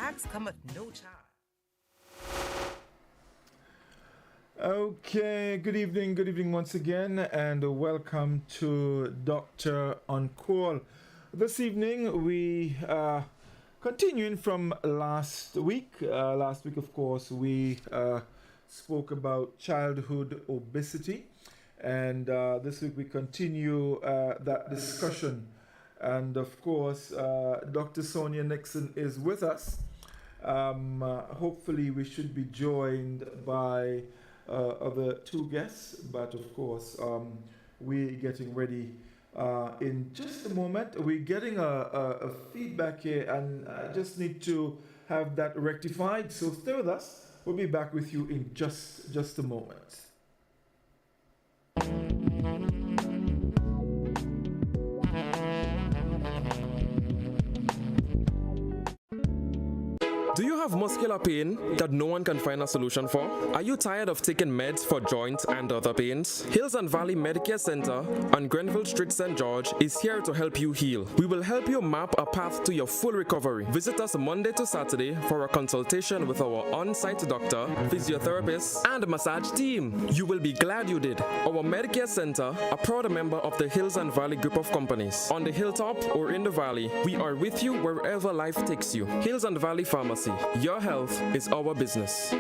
acts come at no charge. Okay, good evening once again, and welcome to Doctor on Call. This evening we continuing from last week. Last week, of course, we spoke about childhood obesity, and this week we continue that discussion. And of course, Dr. Sonia Nixon is with us. Hopefully, we should be joined by other two guests, but of course, we're getting ready in just a moment. We're getting a feedback here, and I just need to have that rectified. So stay with us. We'll be back with you in just a moment. Do you have muscular pain that no one can find a solution for? Are you tired of taking meds for joint and other pains? Hills and Valley Medicare Center on Grenville Street, St. George is here to help you heal. We will help you map a path to your full recovery. Visit us Monday to Saturday for a consultation with our on-site doctor, physiotherapist, and massage team. You will be glad you did. Our Medicare Center, a proud member of the Hills and Valley group of companies. On the hilltop or in the valley, we are with you wherever life takes you. Hills and Valley Pharmacy. Your health is our business.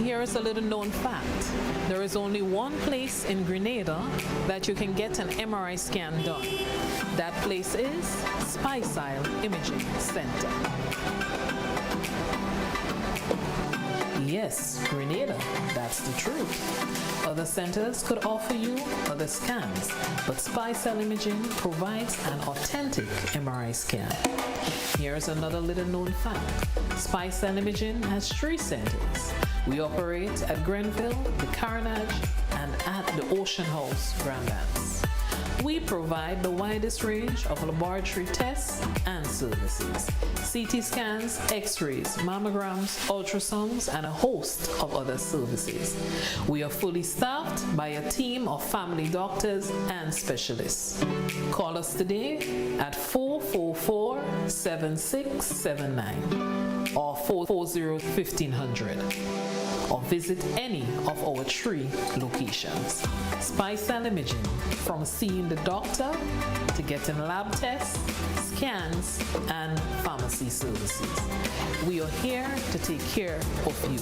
Here is a little known fact. There is only one place in Grenada that you can get an MRI scan done. That place is Spicile Imaging Center. Yes, Grenada, that's the truth. Other centers could offer you other scans, but Spicile Imaging provides an authentic MRI scan. Here's another little known fact. Spicile Imaging has 3 centers. We operate at Grenville, the Carnage, and at the Ocean House, Grandlands. We provide the widest range of laboratory tests and services. CT scans, x-rays, mammograms, ultrasounds, and a host of other services. We are fully staffed by a team of family doctors and specialists. Call us today at 444-7679 or 440-1500. or visit any of our 3 locations. Spicile Imaging, from seeing the doctor to getting lab tests, scans, and pharmacy services. We are here to take care of you.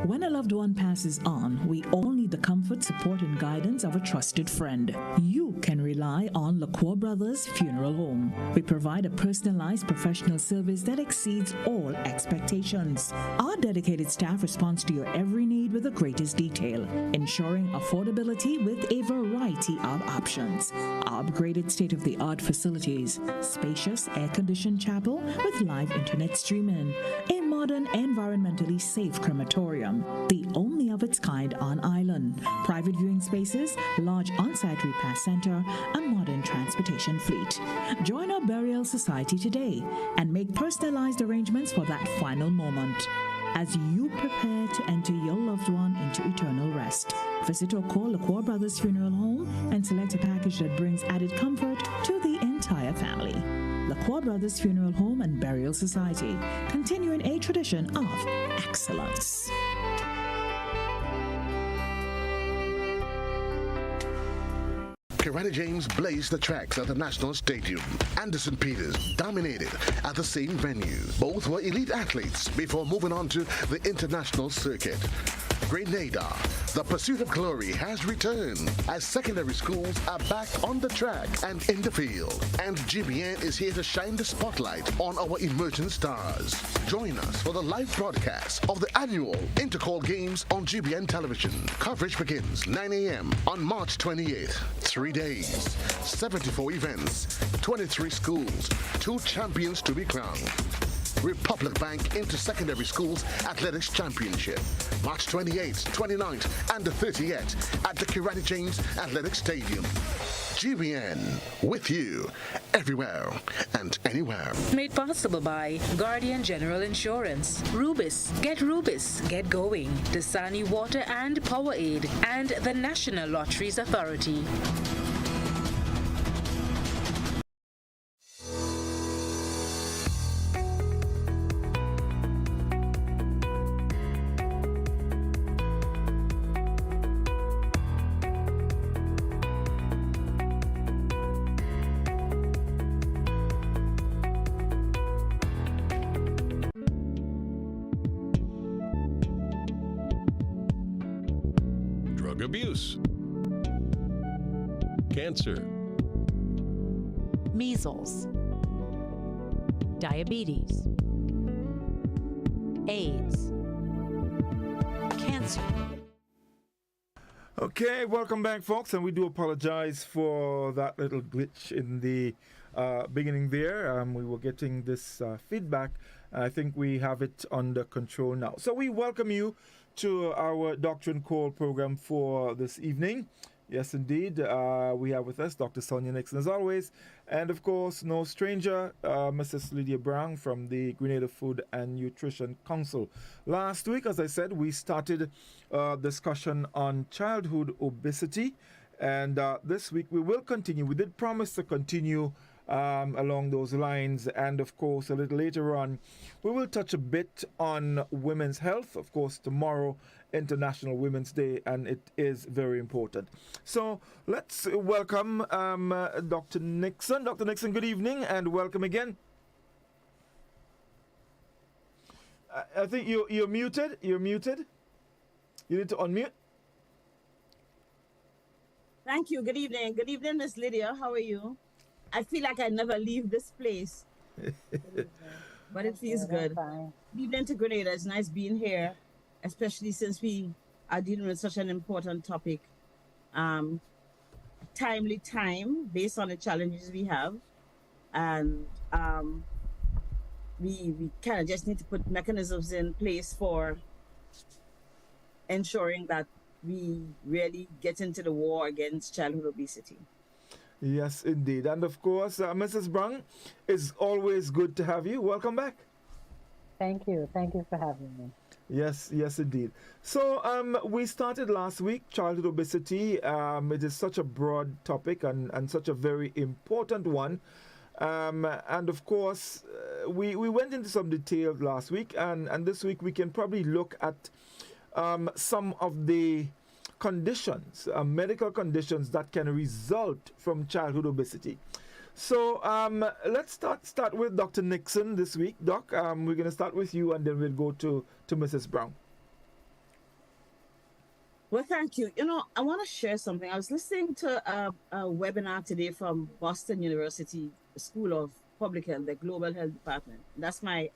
When a loved one passes on, we all need the comfort, support, and guidance of a trusted friend. You can rely on LaCour Brothers Funeral Home. We provide a personalized professional service that exceeds all expectations. Our dedicated staff responds to your every need with the greatest detail, ensuring affordability with a variety of options. Our upgraded state-of-the-art facilities, spacious air-conditioned chapel with live internet streaming, a modern, environmentally safe crematorium, the only of its kind on island, private viewing spaces, large on-site repast center, a modern transportation fleet. Join our burial society today and make personalized arrangements for that final moment. As you prepare to enter your loved one into eternal rest, visit or call LaCour Brothers Funeral Home and select a package that brings added comfort to the entire family. LaCour Brothers Funeral Home and Burial Society, continuing a tradition of excellence. Kerani James blazed the tracks at the National Stadium. Anderson Peters dominated at the same venue. Both were elite athletes before moving on to the international circuit. Grenada, the pursuit of glory has returned as secondary schools are back on the track and in the field. And GBN is here to shine the spotlight on our emerging stars. Join us for the live broadcast of the annual Intercall Games on GBN television. Coverage begins 9 a.m. on March 28th. 3 days, 74 events, 23 schools, 2 champions to be crowned. Republic Bank Inter-Secondary Schools Athletics Championship, March 28th, 29th, and the 30th at the Kerani James Athletic Stadium. GBN, with you, everywhere and anywhere. Made possible by Guardian General Insurance, Rubis, get going, Dasani Water and Power Aid, and the National Lotteries Authority. drug abuse, cancer, measles, diabetes, AIDS, cancer. Okay, welcome back, folks, and we do apologize for that little glitch in the beginning there. We were getting this feedback. I think we have it under control now. So we welcome you to our Doctrine Call program for this evening. Yes, indeed. We have with us Dr. Sonia Nixon, as always. And, of course, no stranger, Mrs. Lydia Brown from the Grenada Food and Nutrition Council. Last week, as I said, we started discussion on childhood obesity. And this week, we will continue. We did promise to continue along those lines. And, of course, a little later on, we will touch a bit on women's health. Of course, tomorrow, International Women's Day, and it is very important. So let's welcome Dr. Nixon. Dr. Nixon, good evening and welcome again. I think you're muted. You're muted. You need to unmute. Thank you. Good evening. Good evening, Miss Lydia. How are you? I feel like I never leave this place. But it feels good. Good evening to Grenada. It's nice being here, especially since we are dealing with such an important topic. Timely time based on the challenges we have. And we kind of just need to put mechanisms in place for ensuring that we really get into the war against childhood obesity. Yes, indeed. And of course, Mrs. Brown, it's always good to have you. Welcome back. Thank you. Thank you for having me. Yes, yes, indeed. So we started last week, childhood obesity. It is such a broad topic and such a very important one. And of course, we went into some detail last week. And this week we can probably look at some of the conditions, medical conditions that can result from childhood obesity. So let's start with Dr. Nixon this week. Doc, we're going to start with you and then we'll go to Mrs. Brown. Well, thank you. You know, I want to share something. I was listening to a webinar today from Boston University School of Public Health, the Global Health Department. That's my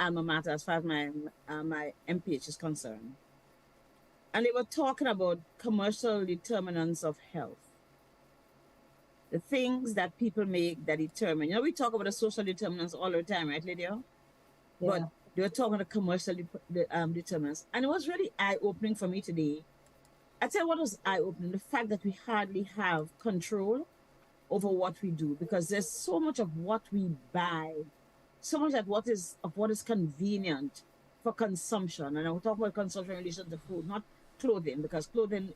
alma mater as far as my MPH is concerned. And they were talking about commercial determinants of health. The things that people make that determine. You know, we talk about the social determinants all the time, right, Lydia? Yeah. But they were talking about commercial determinants. And it was really eye-opening for me today. I tell you what was eye-opening, the fact that we hardly have control over what we do, because there's so much of what we buy, so much of what is convenient for consumption. And I will talk about consumption in relation to food, not clothing, because clothing,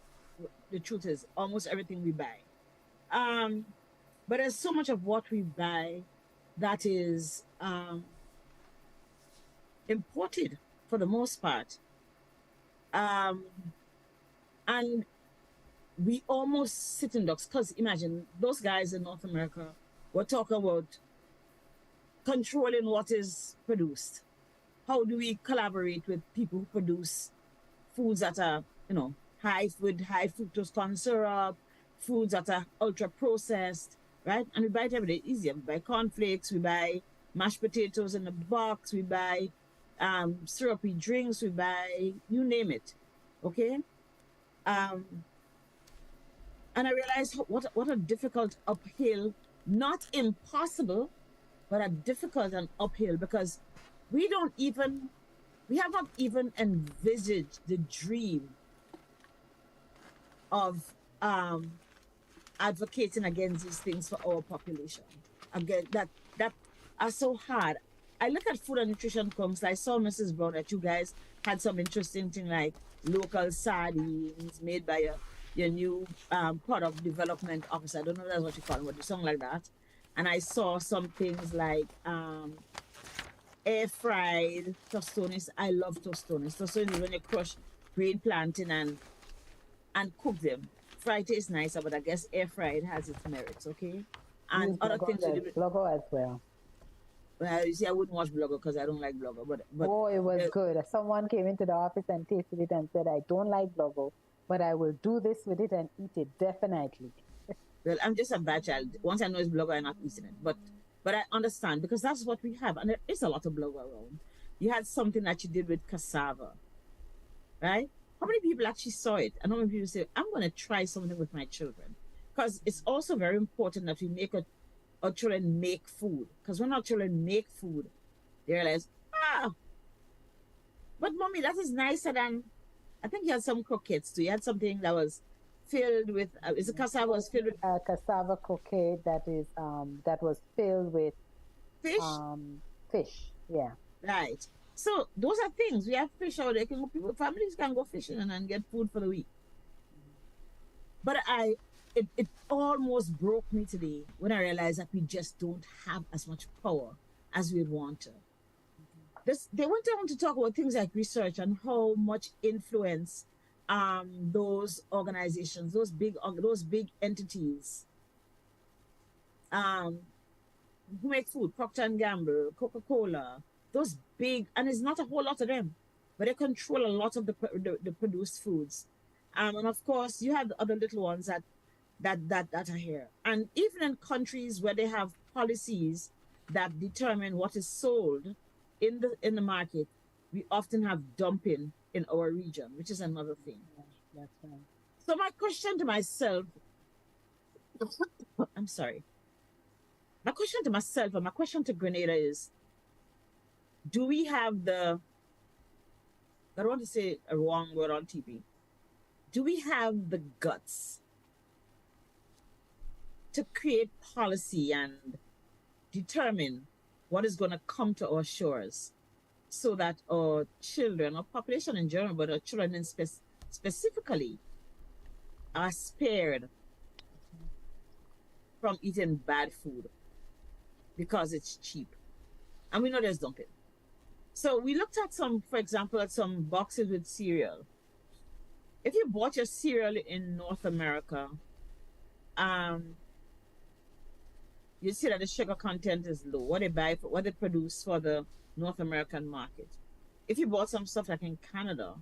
the truth is, almost everything we buy. But there's so much of what we buy that is imported for the most part. And we almost sit in ducks, because imagine those guys in North America were talking about controlling what is produced. How do we collaborate with people who produce foods that are, you know, high fructose corn syrup, foods that are ultra processed, right? And we buy it every day. Easier. We buy cornflakes, we buy mashed potatoes in a box, we buy syrupy drinks, we buy, you name it. Okay? And I realized what a difficult uphill, not impossible, but a difficult and uphill, because we have not even envisaged the dream of advocating against these things for our population. Again, that are so hard. I look at food and nutrition comes. I saw Mrs. Brown that you guys had some interesting thing like local sardines made by your new product development officer. I don't know if that's what you call it, but something like that. And I saw some things like air fried tostones. I love tostones. Tostones is when you crush green plantain and cook them. Fried tastes nicer, but I guess air fried has its merits, okay? And other things. Blogger as well. Well, you see, I wouldn't watch Blogger because I don't like Blogger. But oh, it was good. Someone came into the office and tasted it and said, I don't like Blogger, but I will do this with it and eat it, definitely. Well, I'm just a bad child. Once I know it's blubber, I'm not eating it. But I understand because that's what we have. And there is a lot of blubber around. You had something that you did with cassava, right? How many people actually saw it? And how many people say, I'm going to try something with my children? Because it's also very important that we make our children make food. Because when our children make food, they realize, but mommy, that is nicer than, I think you had some croquettes too. You had something that was filled with, is it cassava was filled with cassava croquette that was filled with fish? Fish, yeah. Right. So those are things. We have fish out there. Families can go fishing and get food for the week. But it almost broke me today when I realized that we just don't have as much power as we'd want to. They went on to talk about things like research and how much influence those organizations, those big entities who make food, Procter & Gamble, Coca-Cola, those big, and it's not a whole lot of them, but they control a lot of the produced foods. And of course, you have the other little ones that are here. And even in countries where they have policies that determine what is sold in the market, we often have dumping in our region, which is another thing. That's right. So my question to myself, I'm sorry. My question to myself and my question to Grenada is, do we have I don't want to say a wrong word on TV. Do we have the guts to create policy and determine what is going to come to our shores so that our children, our population in general, but our children specifically, are spared from eating bad food because it's cheap? And we know there's dumping. So we looked at for example, at some boxes with cereal. If you bought your cereal in North America, you see that the sugar content is low. What they produce for the North American market. If you bought some stuff like in Canada,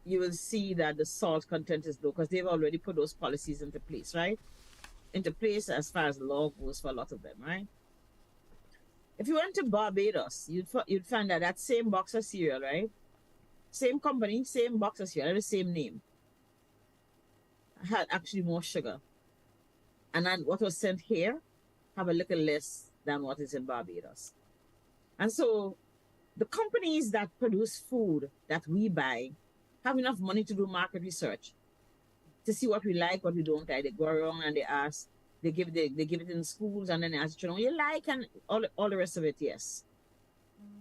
you will see that the salt content is low because they've already put those policies into place, right? Into place as far as law goes for a lot of them, right? If you went to Barbados, you'd find that same box of cereal, right? Same company, same box of cereal, the same name, had actually more sugar. And then what was sent here have a little less than what is in Barbados. And so the companies that produce food that we buy have enough money to do market research to see what we like, what we don't like. They go around and they ask, they give it in schools, and then they ask children, what you like, and all the rest of it, yes.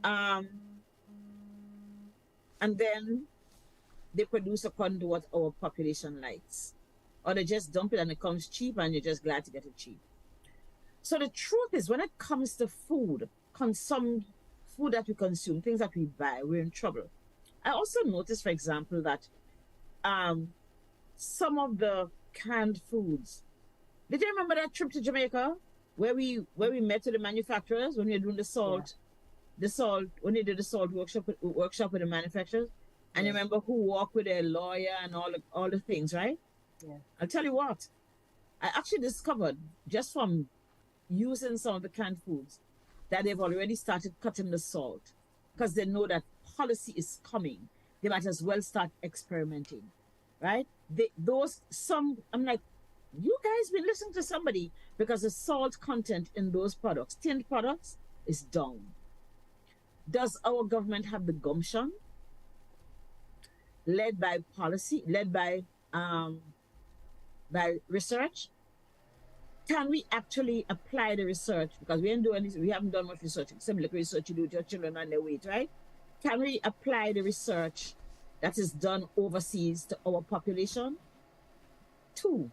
And then they produce according to what our population likes. Or they just dump it and it comes cheap and you're just glad to get it cheap. So the truth is, when it comes to food that we consume, things that we buy, we're in trouble. I also noticed, for example, that some of the canned foods. Did you remember that trip to Jamaica where we met with the manufacturers when we were doing the salt, when they did the salt workshop with the manufacturers? And you remember who walked with a lawyer and all the things, right? Yeah. I'll tell you what, I actually discovered just from using some of the canned foods that they've already started cutting the salt because they know that policy is coming. They might as well start experimenting, right? I'm like, you guys been listening to somebody, because the salt content in those products, tinned products, is down. Does our government have the gumption, led by policy, led by research? Can we actually apply the research? Because we haven't done much research, similar research you do with your children on their weight, right? Can we apply the research that is done overseas to our population? 2,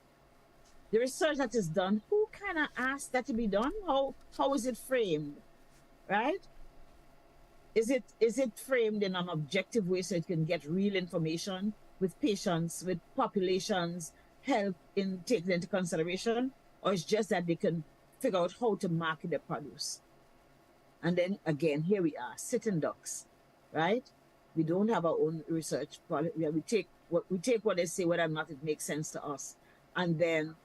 the research that is done, who kind of asked that to be done? How is it framed, right? Is it framed in an objective way so it can get real information with patients, with populations, health taken into consideration? Or it's just that they can figure out how to market their produce? And then again, here we are, sitting ducks, right? We don't have our own research. We take we take what they say, whether or not it makes sense to us, and then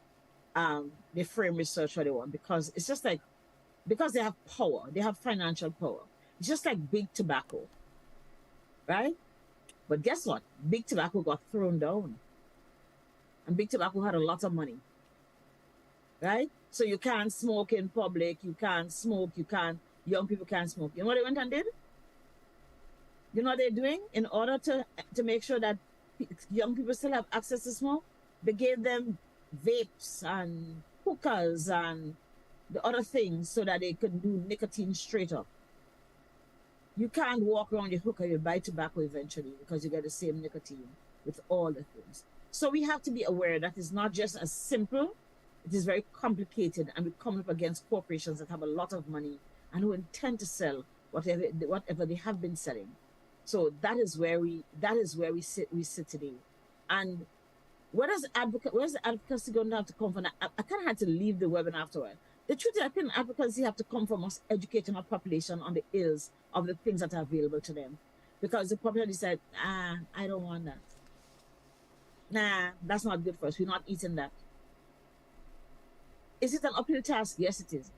they frame research what they want, because it's just like, because they have power, they have financial power. It's just like big tobacco, right? But guess what? Big tobacco got thrown down, and big tobacco had a lot of money, right? So you can't smoke in public, you can't smoke, young people can't smoke. You know what they went and did? You know what they're doing in order to make sure that young people still have access to smoke? They gave them vapes and hookahs and the other things so that they could do nicotine straight up. You can't walk around your hookah, you buy tobacco eventually, because you get the same nicotine with all the things. So we have to be aware that it's not just as simple, it is very complicated, and we come up against corporations that have a lot of money and who intend to sell whatever they have been selling. So that is where we sit today. And where does the advocacy going to have to come from? I kind of had to leave the webinar after a while. The truth is, I think advocacy have to come from us educating our population on the ills of the things that are available to them. Because the population said, I don't want that. Nah, that's not good for us. We're not eating that. Is it an uphill task? Yes, it is.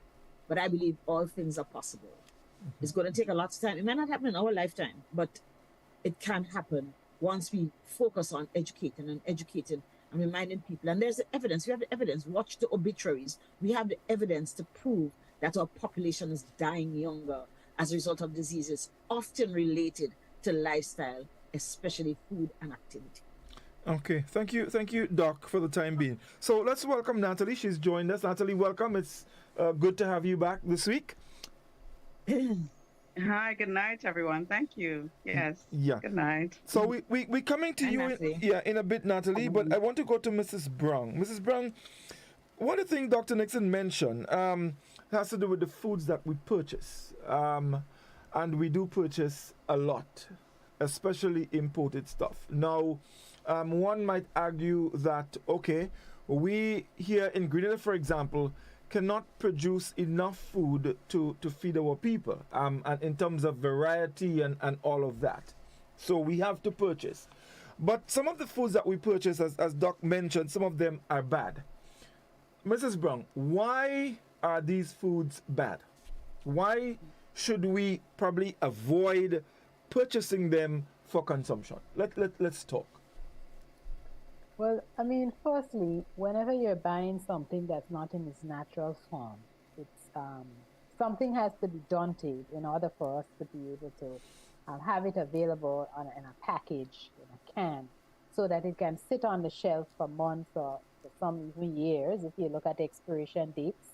But I believe all things are possible. It's going to take a lot of time. It might not happen in our lifetime, but it can happen once we focus on educating and reminding people. And there's the evidence. We have the evidence. Watch the obituaries. We have the evidence to prove that our population is dying younger as a result of diseases often related to lifestyle, especially food and activity. Okay, thank you, Doc, for the time being. So let's welcome Natalie. She's joined us. Natalie, welcome. It's good to have you back this week. Hi, good night, everyone. Thank you. Yes. Yeah. Good night. So we coming to Hi, you in a bit, Natalie, but I want to go to Mrs. Brown. Mrs. Brown, one of the things Dr. Nixon mentioned has to do with the foods that we purchase. And we do purchase a lot, especially imported stuff. Now, one might argue that, okay, we here in Grenada, for example, cannot produce enough food to feed our people, and in terms of variety and all of that. So we have to purchase. But some of the foods that we purchase, as Doc mentioned, some of them are bad. Mrs. Brown, why are these foods bad? Why should we probably avoid purchasing them for consumption? Let's talk. Well, I mean, firstly, whenever you're buying something that's not in its natural form, it's something has to be done to it in order for us to be able to have it available in a package, in a can, so that it can sit on the shelf for months or for some even years. If you look at the expiration dates,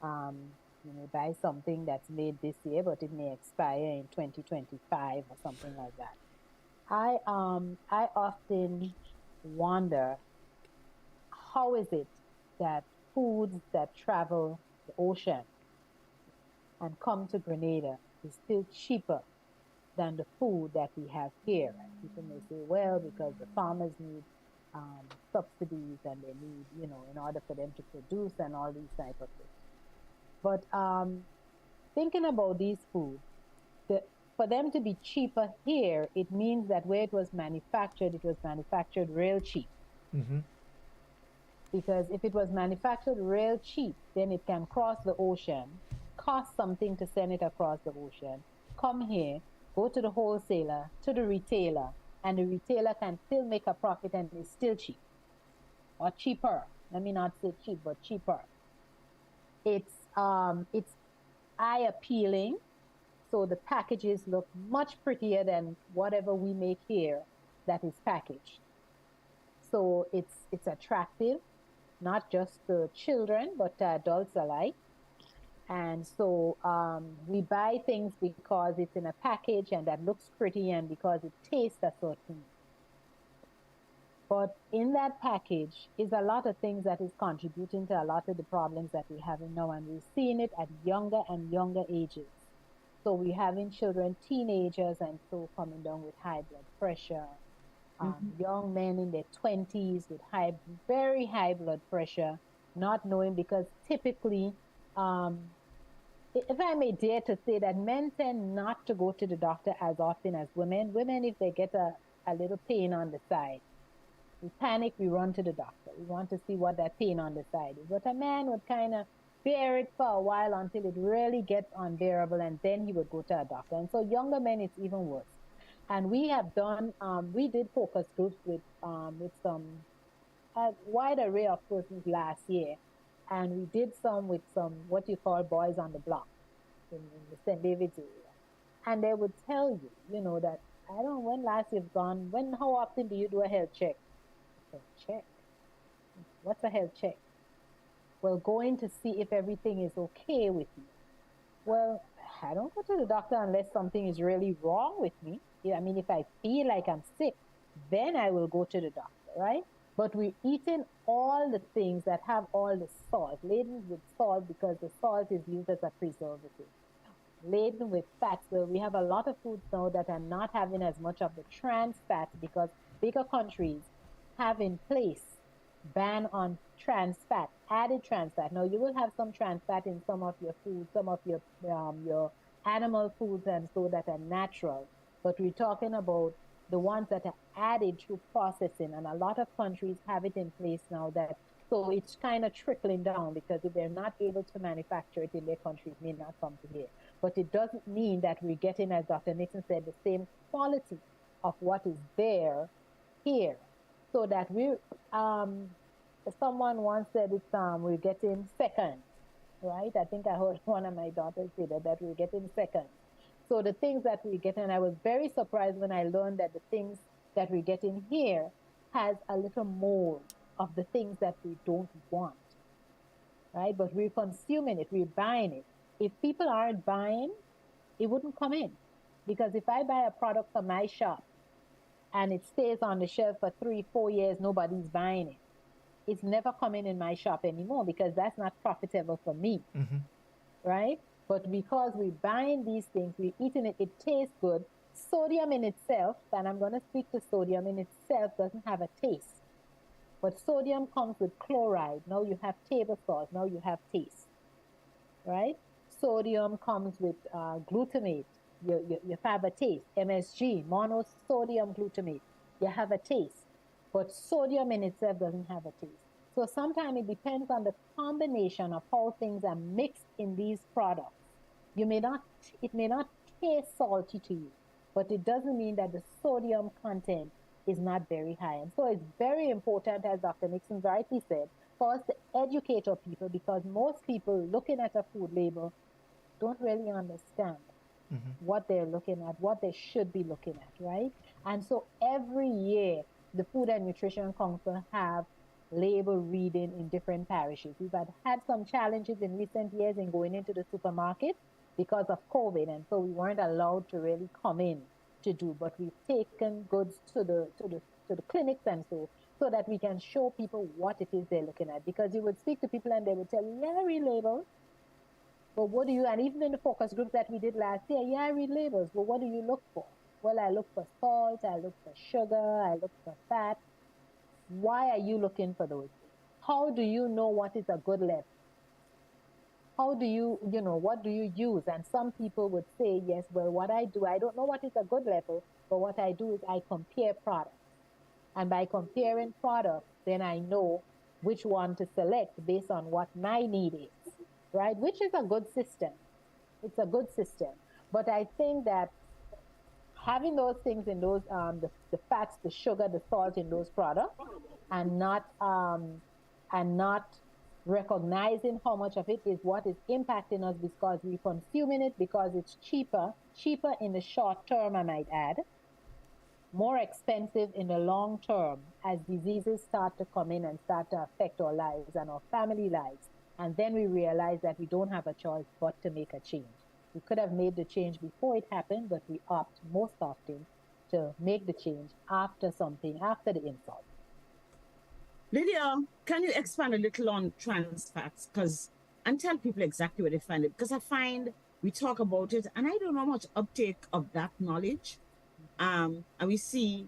you may buy something that's made this year, but it may expire in 2025 or something like that. I often wonder, how is it that foods that travel the ocean and come to Grenada is still cheaper than the food that we have here? And people may say, well, because the farmers need subsidies and they need, in order for them to produce and all these type of things. But thinking about these foods, for them to be cheaper here, it means that where it was manufactured real cheap. Mm-hmm. Because if it was manufactured real cheap, then it can cross the ocean, cost something to send it across the ocean, come here, go to the wholesaler, to the retailer, and the retailer can still make a profit and it's still cheap. Or cheaper. Let me not say cheap, but cheaper. It's eye appealing. So the packages look much prettier than whatever we make here that is packaged. So it's attractive, not just to children, but to adults alike. And so we buy things because it's in a package and that looks pretty and because it tastes a certain. But in that package is a lot of things that is contributing to a lot of the problems that we're having now. And we're seeing it at younger and younger ages. So we're having children, teenagers, and so coming down with high blood pressure. Young men in their 20s with very high blood pressure, not knowing, because typically, if I may dare to say that men tend not to go to the doctor as often as women. Women, if they get a little pain on the side, We panic, we run to the doctor. We want to see what that pain on the side is. But a man would kind of bear it for a while until it really gets unbearable, and then he would go to a doctor. And so younger men, it's even worse. And we have done, we did focus groups with some a wide array of persons last year. And we did some with some what you call boys on the block in the St. David's area. And they would tell you, that I don't know when last you've gone, how often do you do a health check? Health check? What's a health check? Well, going to see if everything is okay with you. Well, I don't go to the doctor unless something is really wrong with me. I mean, if I feel like I'm sick, then I will go to the doctor, right? But we're eating all the things that have all the salt, laden with salt because the salt is used as a preservative. Laden with fats, where we have a lot of foods now that are not having as much of the trans fat because bigger countries have in place ban on trans fat, added trans fat. Now you will have some trans fat in some of your foods, some of your animal foods and so that are natural. But we're talking about the ones that are added through processing, and a lot of countries have it in place now that, so it's kind of trickling down because if they're not able to manufacture it in their countries, it may not come to here. But it doesn't mean that we're getting, as Dr. Nixon said, the same quality of what is there here. So that someone once said we're getting seconds, right? I think I heard one of my daughters say that we're getting seconds. So the things that we get, and I was very surprised when I learned that the things that we're getting here has a little mold of the things that we don't want, right? But we're consuming it, we're buying it. If people aren't buying, it wouldn't come in. Because if I buy a product from my shop and it stays on the shelf for 3-4 years, nobody's buying it, it's never coming in my shop anymore because that's not profitable for me, right? But because we're buying these things, we're eating it, it tastes good. Sodium in itself, and I'm going to speak to sodium in itself, doesn't have a taste. But sodium comes with chloride. Now you have table salt. Now you have taste, right? Sodium comes with glutamate. You have a taste. MSG, monosodium glutamate. You have a taste. But sodium in itself doesn't have a taste. So sometimes it depends on the combination of how things are mixed in these products. It may not taste salty to you, but it doesn't mean that the sodium content is not very high. And so it's very important, as Dr. Nixon rightly said, for us to educate our people, because most people looking at a food label don't really understand what they're looking at, what they should be looking at, right? And so every year, the Food and Nutrition Council have label reading in different parishes. We've had some challenges in recent years in going into the supermarket because of COVID, and so we weren't allowed to really come in to do, but we've taken goods to the clinics and so that we can show people what it is they're looking at. Because you would speak to people and they would tell you, yeah, I read labels, but what do you, and even in the focus groups that we did last year, yeah, I read labels, but what do you look for? Well, I look for salt, I look for sugar, I look for fat. Why are you looking for those things? How do you know what is a good level? How do you, what do you use? And some people would say, yes, well, what I do, I don't know what is a good level, but what I do is I compare products. And by comparing products, then I know which one to select based on what my need is, right? Which is a good system. It's a good system. But I think that having those things in those, the fats, the sugar, the salt in those products, and not recognizing how much of it is what is impacting us because we're consuming it because it's cheaper in the short term, I might add, more expensive in the long term as diseases start to come in and start to affect our lives and our family lives. And then we realize that we don't have a choice but to make a change. We could have made the change before it happened, but we opt most often to make the change after the insult. Lydia, can you expand a little on trans fats? And tell people exactly where they find it. Because I find we talk about it, and I don't know much uptake of that knowledge. And we see,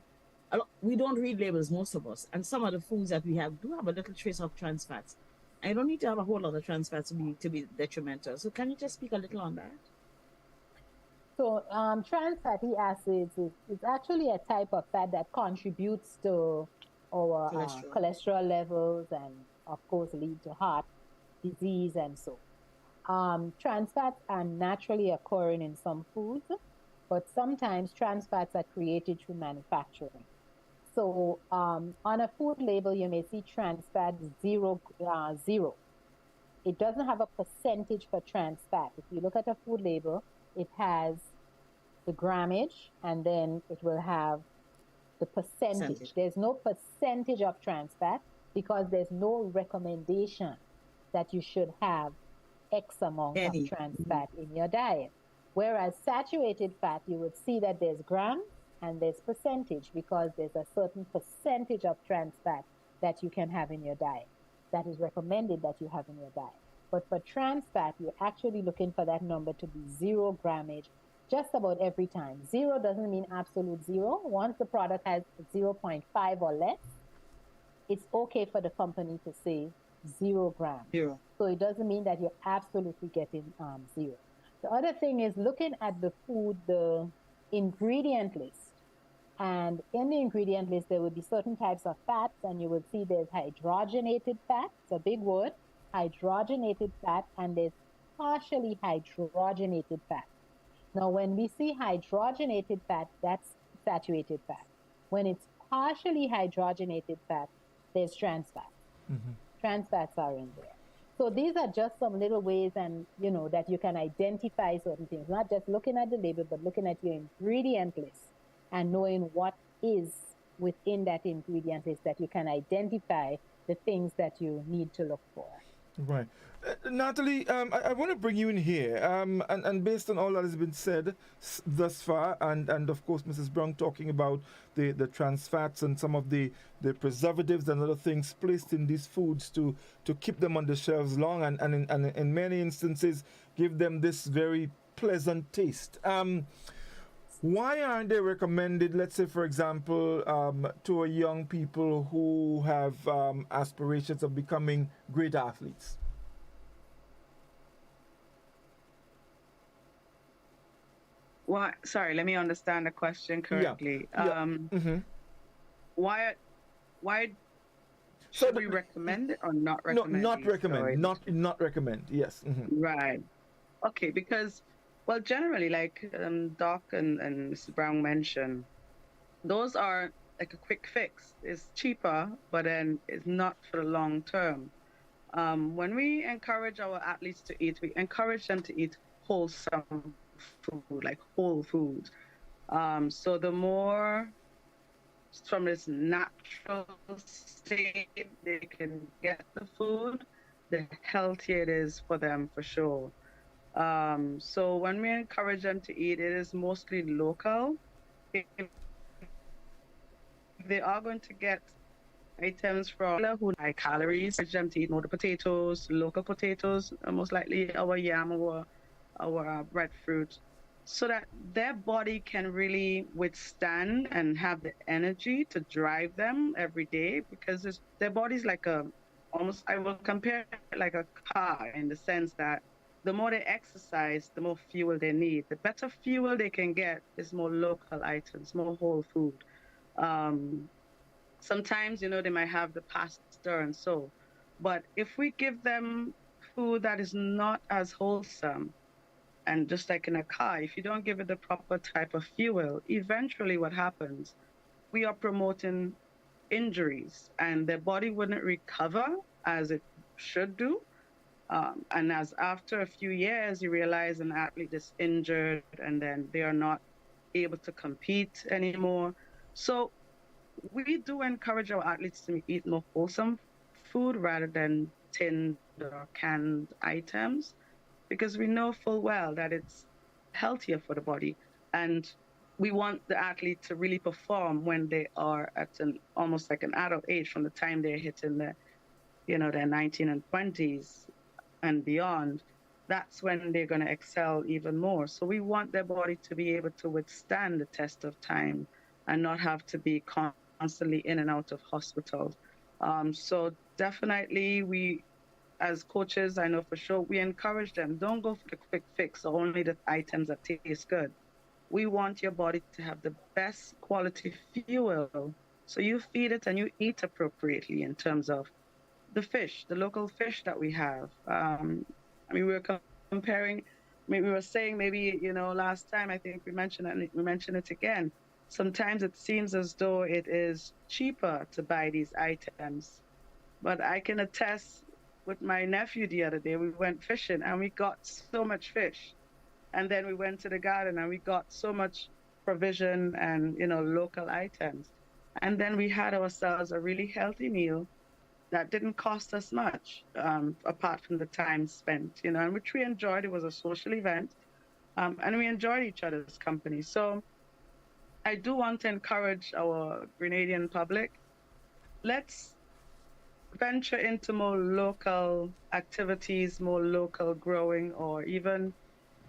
we don't read labels, most of us. And some of the foods that we have do have a little trace of trans fats. I don't need to have a whole lot of trans fats to be detrimental. So can you just speak a little on that? So trans fatty acids is actually a type of fat that contributes to our Cholesterol. cholesterol levels and, of course, lead to heart disease and so. Trans fats are naturally occurring in some foods, but sometimes trans fats are created through manufacturing. So on a food label, you may see trans fat zero. It doesn't have a percentage for trans fat. If you look at a food label, it has the grammage and then it will have the percentage. There's no percentage of trans fat because there's no recommendation that you should have X amount of trans fat in your diet. Whereas saturated fat, you would see that there's grams and there's percentage because there's a certain percentage of trans fat that you can have in your diet that is recommended that you have in your diet. But for trans fat, you're actually looking for that number to be 0 grammage just about every time. 0 doesn't mean absolute 0. Once the product has 0.5 or less, it's okay for the company to say 0 grams. So it doesn't mean that you're absolutely getting 0. The other thing is looking at the food, the ingredient list. And in the ingredient list, there would be certain types of fats, and you would see there's hydrogenated fat. It's a big word, hydrogenated fat, and there's partially hydrogenated fat. Now, when we see hydrogenated fat, that's saturated fat. When it's partially hydrogenated fat, there's trans fat. Trans fats are in there. So these are just some little ways and, that you can identify certain things, not just looking at the label, but looking at your ingredient list and knowing what is within that ingredient list that you can identify the things that you need to look for. Right. Natalie, I want to bring you in here. And based on all that has been said thus far, and of course, Mrs. Brown talking about the trans fats and some of the preservatives and other things placed in these foods to keep them on the shelves long and in many instances give them this very pleasant taste. Why aren't they recommended, let's say, for example, to young people who have aspirations of becoming great athletes? Why? Sorry, let me understand the question correctly. Why should we recommend it or not recommend? No, not recommend. Not recommend. Yes. Right. Okay, because generally, like Doc and Mrs. Brown mentioned, those are like a quick fix. It's cheaper, but then it's not for the long term. When we encourage our athletes to eat, we encourage them to eat wholesome food, like whole food. So the more from this natural state they can get the food, the healthier it is for them for sure. So when we encourage them to eat, it is mostly local. If they are going to get items from who high calories, encourage them to eat more the potatoes, local potatoes, most likely our yam or our breadfruit, so that their body can really withstand and have the energy to drive them every day, because their body's like I will compare it like a car in the sense that the more they exercise, the more fuel they need. The better fuel they can get is more local items, more whole food. Sometimes, they might have the pasta and so, but if we give them food that is not as wholesome, and just like in a car, if you don't give it the proper type of fuel, eventually what happens, we are promoting injuries and their body wouldn't recover as it should do. And as after a few years, you realize an athlete is injured and then they are not able to compete anymore. So we do encourage our athletes to eat more wholesome food rather than tinned or canned items, because we know full well that it's healthier for the body. And we want the athlete to really perform when they are at almost like an adult age, from the time they're hitting their 19 and 20s and beyond. That's when they're going to excel even more. So we want their body to be able to withstand the test of time and not have to be constantly in and out of hospitals. So definitely we, as coaches, I know for sure, we encourage them, don't go for the quick fix or only the items that taste good. We want your body to have the best quality fuel So you feed it and you eat appropriately in terms of the fish, the local fish that we have. I mean, we were comparing, we were saying maybe, last time I think we mentioned it, and we mentioned it again. Sometimes it seems as though it is cheaper to buy these items. But I can attest with my nephew the other day, we went fishing and we got so much fish. And then we went to the garden and we got so much provision and, local items. And then we had ourselves a really healthy meal that didn't cost us much, apart from the time spent, and which we enjoyed. It was a social event, and we enjoyed each other's company. So I do want to encourage our Grenadian public. Let's venture into more local activities, more local growing, or even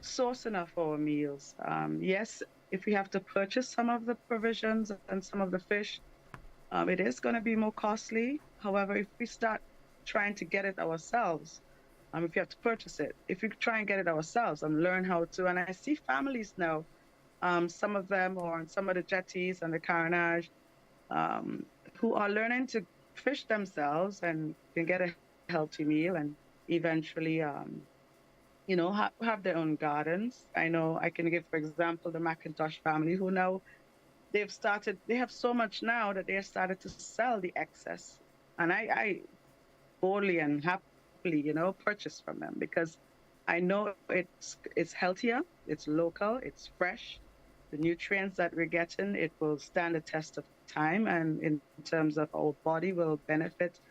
sourcing of our meals. Yes, if we have to purchase some of the provisions and some of the fish, it is going to be more costly. However, if we start trying to get it ourselves, if you have to purchase it, if we try and get it ourselves and learn how to, and I see families now, some of them are on some of the jetties and the carnage, who are learning to fish themselves and can get a healthy meal and eventually, have their own gardens. I know I can give, for example, the McIntosh family, who now they have so much now that they have started to sell the excess. And I boldly and happily, purchase from them because I know it's healthier, it's local, it's fresh. The nutrients that we're getting, it will stand the test of time, and in terms of our body will benefit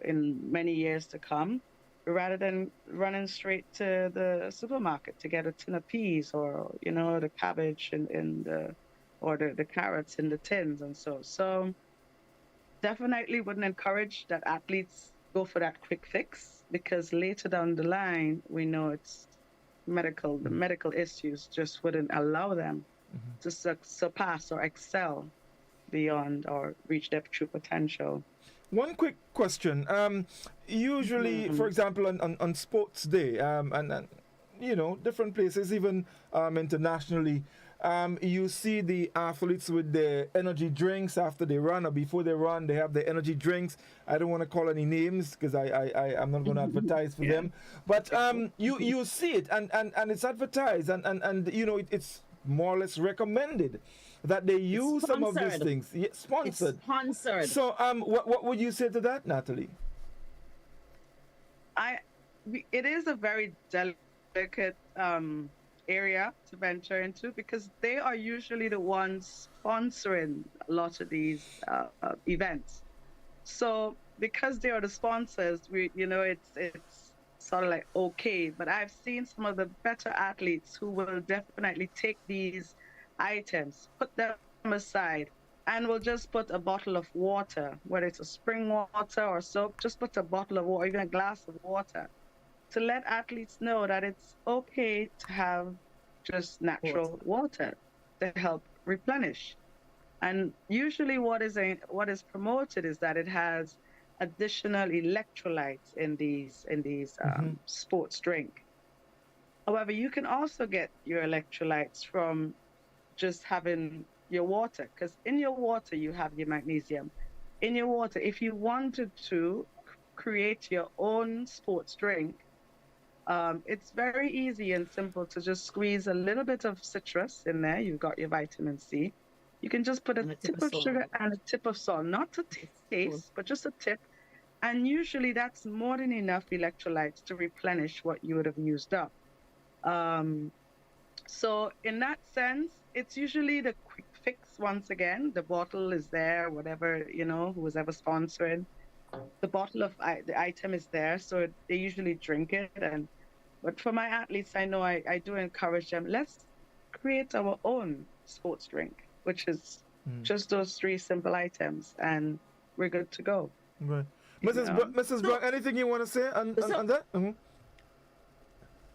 in many years to come, rather than running straight to the supermarket to get a tin of peas or, the cabbage or the carrots in the tins and so definitely wouldn't encourage that athletes go for that quick fix, because later down the line, we know the medical issues just wouldn't allow them to surpass or excel beyond or reach their true potential. One quick question. Usually, for example, on Sports Day, and different places, even internationally, you see the athletes with their energy drinks after they run or before they run. They have their energy drinks. I don't want to call any names because I'm not going to advertise for them. But you see it and it's advertised and it's more or less recommended that they use some of these things. Yeah, sponsored. It's sponsored. So what would you say to that, Natalie? It is a very delicate area to venture into, because they are usually the ones sponsoring a lot of these events. So because they are the sponsors, it's sort of like okay. But I've seen some of the better athletes who will definitely take these items, put them aside, and will just put a bottle of water, whether it's a spring water or soap, just put a bottle of water, even a glass of water, to let athletes know that it's okay to have just natural water to help replenish. And usually what is promoted is that it has additional electrolytes in these sports drink. However, you can also get your electrolytes from just having your water, because in your water you have your magnesium. In your water, if you wanted to create your own sports drink, it's very easy and simple to just squeeze a little bit of citrus in there. You've got your vitamin C. You can just put a tip of sugar and a tip of salt, not to taste, but just a tip. And usually that's more than enough electrolytes to replenish what you would have used up. So in that sense, it's usually the quick fix once again. The bottle is there, whatever, who was ever sponsoring. The bottle of the item is there, so they usually drink it. But for my athletes, I know I do encourage them, let's create our own sports drink, which is just those three simple items, and we're good to go. Right. Mrs. Brock, anything you want to say on that? Mm-hmm.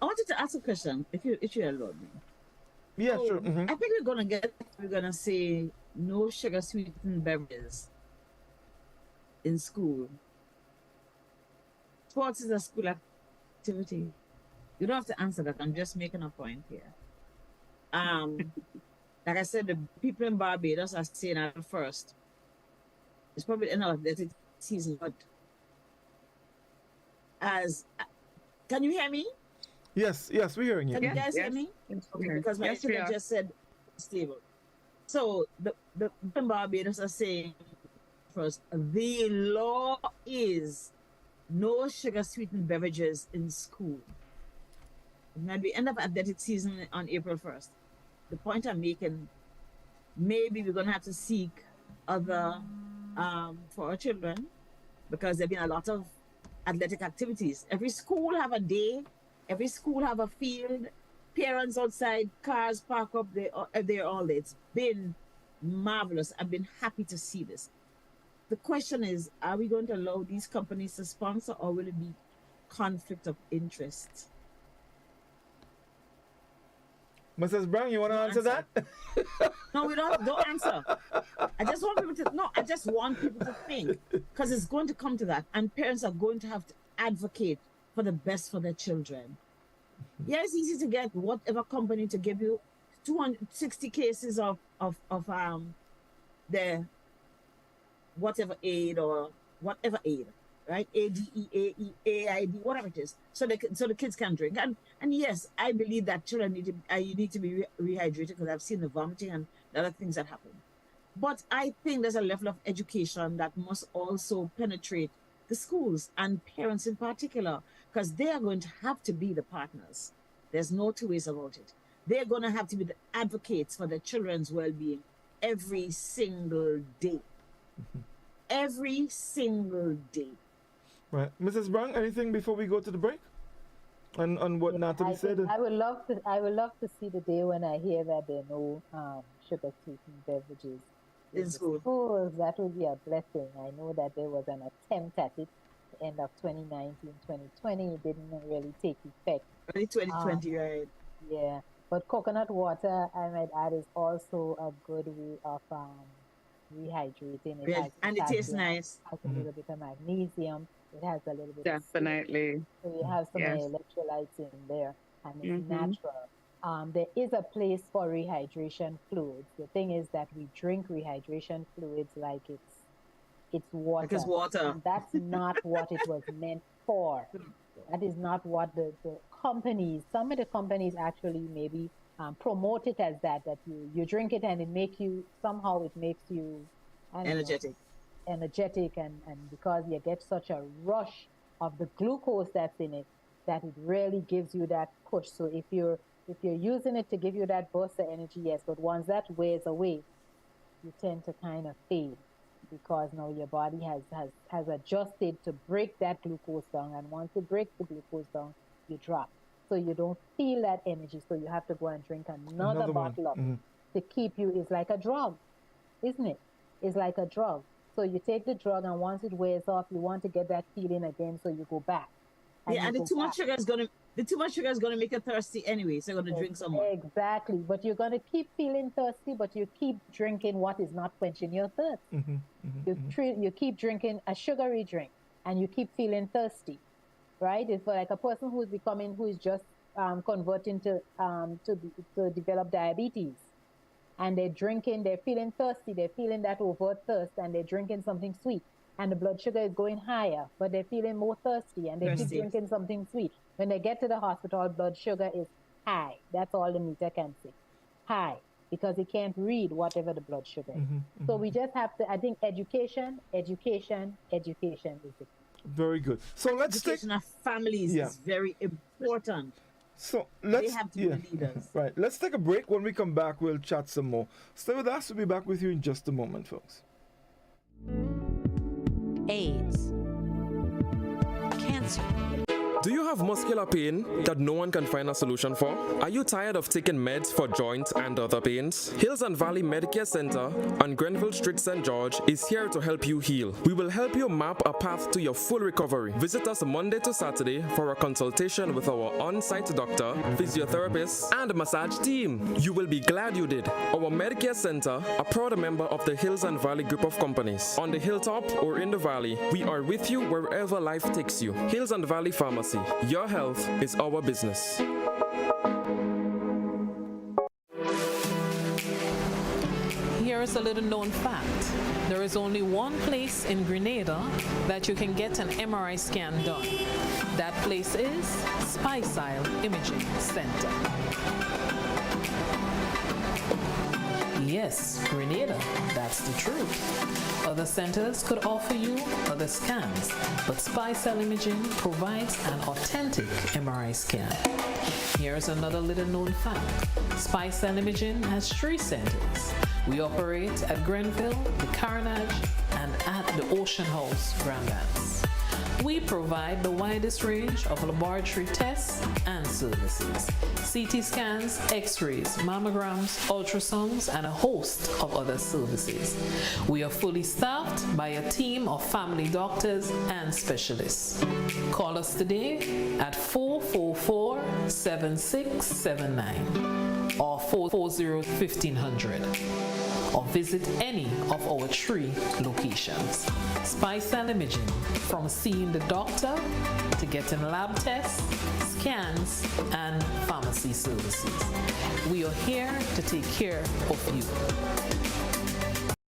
I wanted to ask a question, if you allow me. Yeah, sure. Mm-hmm. I think we're gonna say no sugar sweetened beverages in school. Sports is a school activity. You don't have to answer that. I'm just making a point here. Like I said, the people in Barbados are saying at first, It's probably the end of the season, but can you hear me? Yes, we're hearing you. Can you guys hear me? Because my internet just said stable. So the Barbados are saying first, the law is no sugar sweetened beverages in school. When we end up athletic season on April 1st, the point I'm making, maybe we're gonna have to seek other for our children, because there've been a lot of athletic activities. Every school have a day, every school have a field, parents outside, cars park up there all day. It's been marvelous. I've been happy to see this. The question is, are we going to allow these companies to sponsor, or will it be conflict of interest? Mrs. Brown, you want to answer that? No, we don't answer. I just want people to think, because it's going to come to that, and parents are going to have to advocate for the best for their children. Yeah, it's easy to get whatever company to give you 260 cases of their whatever aid, right? AID, whatever it is, so the kids can drink. And yes, I believe that children need to be rehydrated, because I've seen the vomiting and the other things that happen. But I think there's a level of education that must also penetrate the schools and parents in particular, because they are going to have to be the partners. There's no two ways about it. They're going to have to be the advocates for their children's well-being every single day. Every single day. Right. Mrs. Brown, anything before we go to the break? On what Natalie said? I would love to see the day when I hear that there are no sugar sweetened beverages in schools. That would be a blessing. I know that there was an attempt at it end of 2019, 2020. It didn't really take effect. Only 2020, right? Yeah. But coconut water, I might add, is also a good way of rehydrating. And it tastes nice. It has a little bit of magnesium. It has a little bit Definitely. So you have some electrolytes in there, and it's natural. There is a place for rehydration fluids. The thing is that we drink rehydration fluids like it's water. Like it's water. And that's not what it was meant for. That is not what the companies, some of the companies actually maybe promote it as that you drink it and it makes you energetic, and because you get such a rush of the glucose that's in it, that it really gives you that push. So if you're using it to give you that burst of energy, yes, but once that wears away, you tend to kind of fade, because now your body has adjusted to break that glucose down, and once it breaks the glucose down, you drop. So you don't feel that energy, so you have to go and drink another bottle of it to keep you. It's like a drug, isn't it? It's like a drug. So you take the drug, and once it wears off, you want to get that feeling again, so you go back. And the too much sugar is gonna make you thirsty anyway, so you're gonna drink some more. Exactly, but you're gonna keep feeling thirsty, but you keep drinking what is not quenching your thirst. You keep drinking a sugary drink, and you keep feeling thirsty, right? It's like a person who is just converting to develop diabetes. And they're feeling thirsty, they're feeling that overt thirst, and they're drinking something sweet. And the blood sugar is going higher, but they're feeling more thirsty, and they keep drinking something sweet. When they get to the hospital, blood sugar is high. That's all the meter can say. High, because it can't read whatever the blood sugar is. So we just have to, I think education is the key. Very good. So let's education of families is very important. So they have to be leaders. Right. Let's take a break. When we come back, we'll chat some more. Stay with us. We'll be back with you in just a moment, folks. AIDS. Cancer. Do you have muscular pain that no one can find a solution for? Are you tired of taking meds for joint and other pains? Hills and Valley Medicare Center on Grenville Street, St. George is here to help you heal. We will help you map a path to your full recovery. Visit us Monday to Saturday for a consultation with our on-site doctor, physiotherapist, and massage team. You will be glad you did. Our Medicare Center, a proud member of the Hills and Valley group of companies. On the hilltop or in the valley, we are with you wherever life takes you. Hills and Valley Pharmacy. Your health is our business. Here Here's a little known fact. There is only one place in Grenada that you can get an MRI scan done. That place is Speyside Imaging Center. Yes, Grenada, that's the truth. Other centers could offer you other scans, but Speyside Imaging provides an authentic MRI scan. Here's another little known fact. Speyside Imaging has 3 centers. We operate at Grenville, the Carnage, and at the Ocean House, Grand Anse. We provide the widest range of laboratory tests and services. CT scans, x-rays, mammograms, ultrasounds, and a host of other services. We are fully staffed by a team of family doctors and specialists. Call us today at 444-7679 or 440-1500 or visit any of our 3 locations. Speyside Imaging, from seeing the doctor to getting lab tests, scans, and pharmacy services. We are here to take care of you.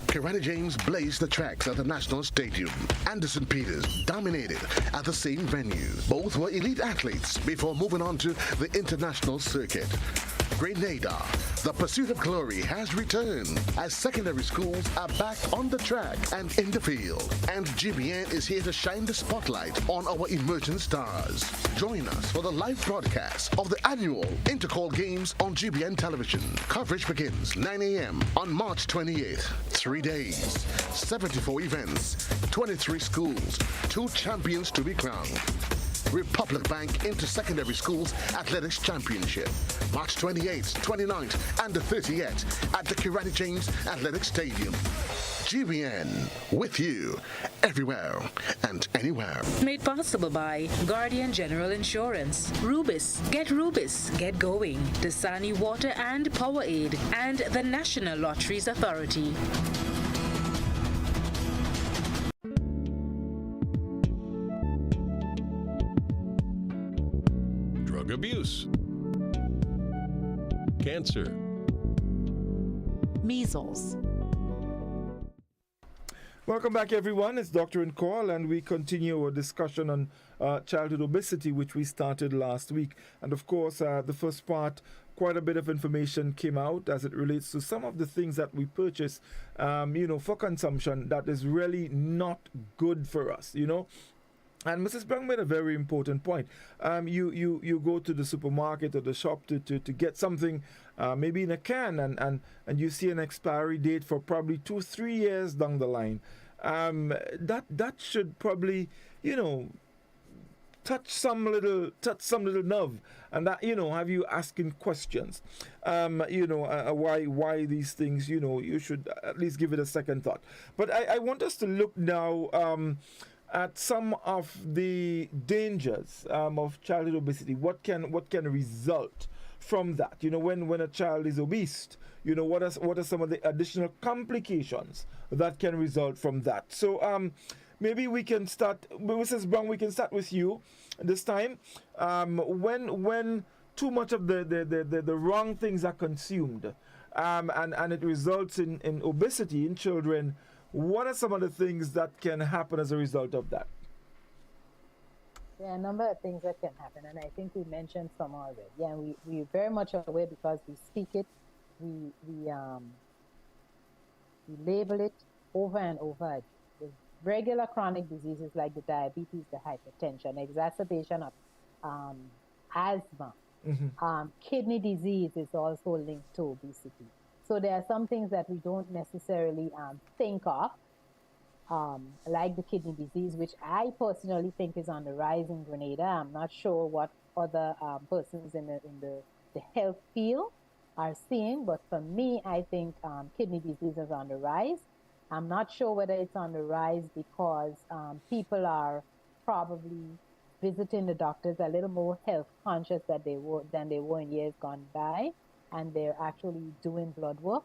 Karate James blazed the tracks at the National Stadium. Anderson Peters dominated at the same venue. Both were elite athletes before moving on to the international circuit. Grenada, the pursuit of glory has returned as secondary schools are back on the track and in the field. And GBN is here to shine the spotlight on our emerging stars. Join us for the live broadcast of the annual Intercall Games on GBN television. Coverage begins 9 a.m. on March 28th. 3 days, 74 events, 23 schools, 2 champions to be crowned. Republic Bank Inter-Secondary Schools Athletics Championship, March 28th, 29th, and the 30th at the Karate James Athletic Stadium. GBN, with you, everywhere and anywhere. Made possible by Guardian General Insurance, Rubis, get going, Dasani Water and Power Aid, and the National Lotteries Authority. Drug abuse, cancer, measles. Welcome back, everyone. It's Dr. On Call, and we continue our discussion on childhood obesity, which we started last week. And of course, the first part, quite a bit of information came out as it relates to some of the things that we purchase, for consumption that is really not good for us, And Mrs. Brown made a very important point. You go to the supermarket or the shop to get something, maybe in a can, and you see an expiry date for probably 2-3 years down the line. That should probably, touch some little nerve, and that have you asking questions. Why these things. You should at least give it a second thought. But I want us to look now. At some of the dangers of childhood obesity. What can result from that? When a child is obese, what are some of the additional complications that can result from that? So maybe we can start, Mrs. Brown. We can start with you this time. When too much of the wrong things are consumed, and it results in obesity in children. What are some of the things that can happen as a result of that? There are a number of things that can happen, and I think we mentioned some already. Yeah, we're very much aware because we speak it, we label it over and over again. The regular chronic diseases like the diabetes, the hypertension, exacerbation of asthma, kidney disease is also linked to obesity. So there are some things that we don't necessarily think of, like the kidney disease, which I personally think is on the rise in Grenada. I'm not sure what other persons in the health field are seeing, but for me, I think kidney disease is on the rise. I'm not sure whether it's on the rise because people are probably visiting the doctors a little more health conscious than they were in years gone by. And they're actually doing blood work.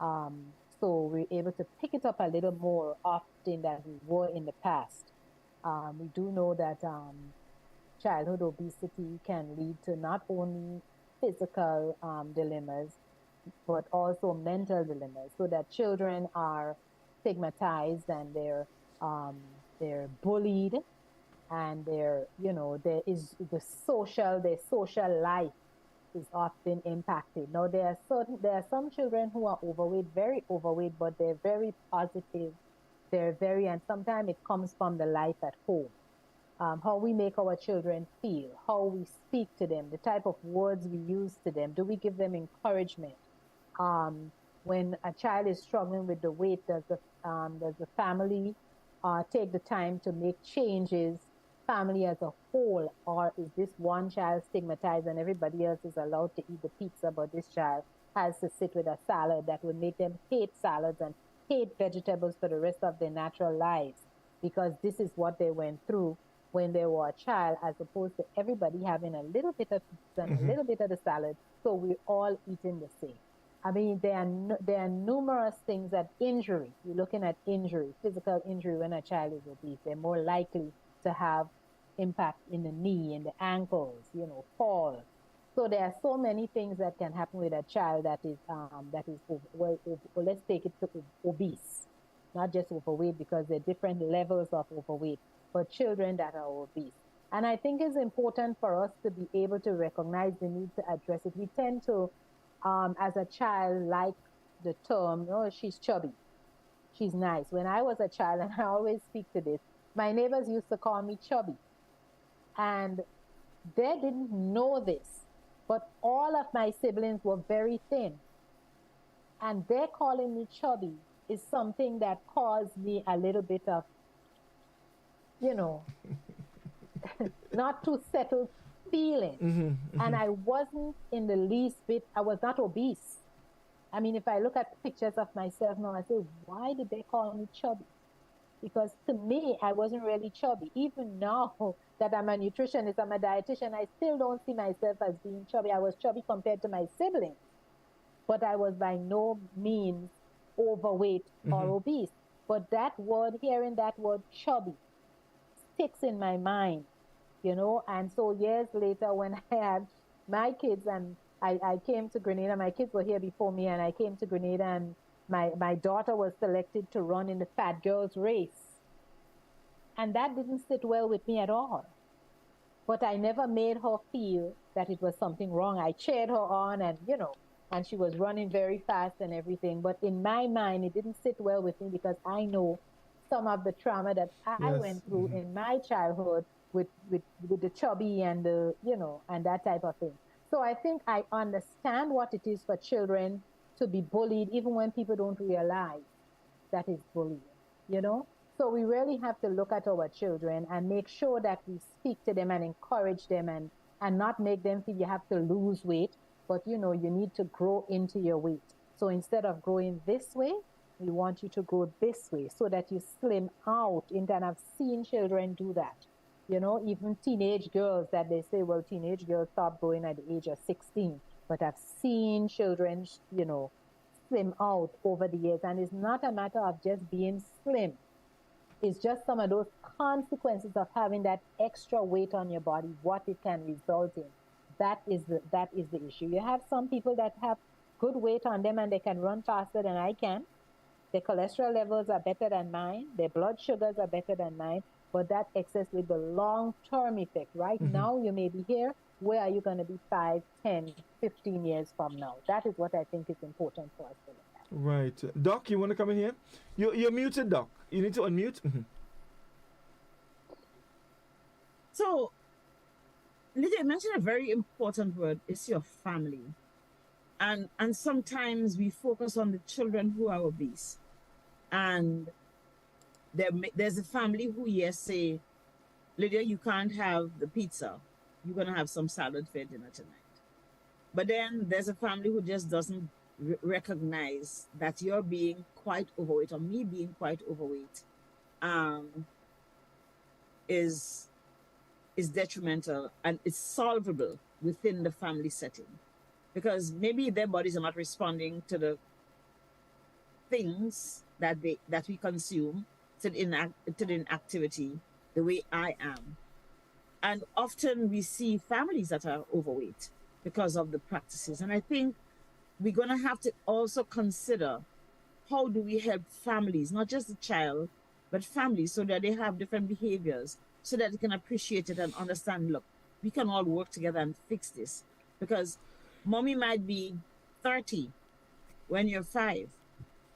So we're able to pick it up a little more often than we were in the past. We do know that childhood obesity can lead to not only physical dilemmas, but also mental dilemmas, so that children are stigmatized and they're bullied, and there is their social life is often impacted. Now there are some children who are overweight, very overweight, but they're very positive. And sometimes it comes from the life at home. How we make our children feel, how we speak to them, the type of words we use to them. Do we give them encouragement? When a child is struggling with the weight, does the family take the time to make changes, family as a whole, or is this one child stigmatized and everybody else is allowed to eat the pizza, but this child has to sit with a salad that would make them hate salads and hate vegetables for the rest of their natural lives, because this is what they went through when they were a child, as opposed to everybody having a little bit of pizza and a little bit of the salad, so we're all eating the same. I mean, there are numerous things that injury, you're looking at injury, physical injury when a child is obese, they're more likely to have impact in the knee, in the ankles, fall. So there are so many things that can happen with a child that is let's take it to obese, not just overweight, because there are different levels of overweight, but children that are obese. And I think it's important for us to be able to recognize the need to address it. We tend to, as a child, like the term, she's chubby, she's nice. When I was a child, and I always speak to this, my neighbors used to call me chubby. And they didn't know this, but all of my siblings were very thin. And their calling me chubby is something that caused me a little bit of, not too settled feeling. And I wasn't in the least bit, I was not obese. I mean, if I look at pictures of myself now, I say, why did they call me chubby? Because to me, I wasn't really chubby. Even now that I'm a nutritionist, I'm a dietitian, I still don't see myself as being chubby. I was chubby compared to my siblings, but I was by no means overweight or obese. But that word, hearing that word chubby, sticks in my mind, and so years later when I had my kids and I came to Grenada, my kids were here before me, and I came to Grenada, and my daughter was selected to run in the Fat Girls race. And that didn't sit well with me at all. But I never made her feel that it was something wrong. I cheered her on, and and she was running very fast and everything. But in my mind, it didn't sit well with me, because I know some of the trauma that I went through in my childhood with the chubby and the, and that type of thing. So I think I understand what it is for children to be bullied, even when people don't realize that is bullying, So we really have to look at our children and make sure that we speak to them and encourage them, and not make them feel you have to lose weight, but you need to grow into your weight. So instead of growing this way, we want you to grow this way, so that you slim out. And I've seen children do that. Even teenage girls that they say, well, teenage girls stop growing at the age of 16. But I've seen children, slim out over the years. And it's not a matter of just being slim. It's just some of those consequences of having that extra weight on your body, what it can result in. That is the issue. You have some people that have good weight on them and they can run faster than I can. Their cholesterol levels are better than mine. Their blood sugars are better than mine. But that excess with the long-term effect. Right now, you may be here. Where are you going to be 5, 10, 15 years from now? That is what I think is important for us to look at. Right. Doc, you want to come in here? You're muted, Doc. You need to unmute. So, Lydia mentioned a very important word. It's your family. And sometimes we focus on the children who are obese. And there's a family who, yes, say, Lydia, you can't have the pizza. You're going to have some salad for dinner tonight. But then there's a family who just doesn't recognize that you're being quite overweight, or me being quite overweight, is detrimental, and it's solvable within the family setting. Because maybe their bodies are not responding to the things that we consume, to the inactivity, the way I am. And often we see families that are overweight because of the practices. And I think we're going to have to also consider how do we help families, not just the child, but families, so that they have different behaviors, so that they can appreciate it and understand, look, we can all work together and fix this. Because mommy might be 30 when you're 5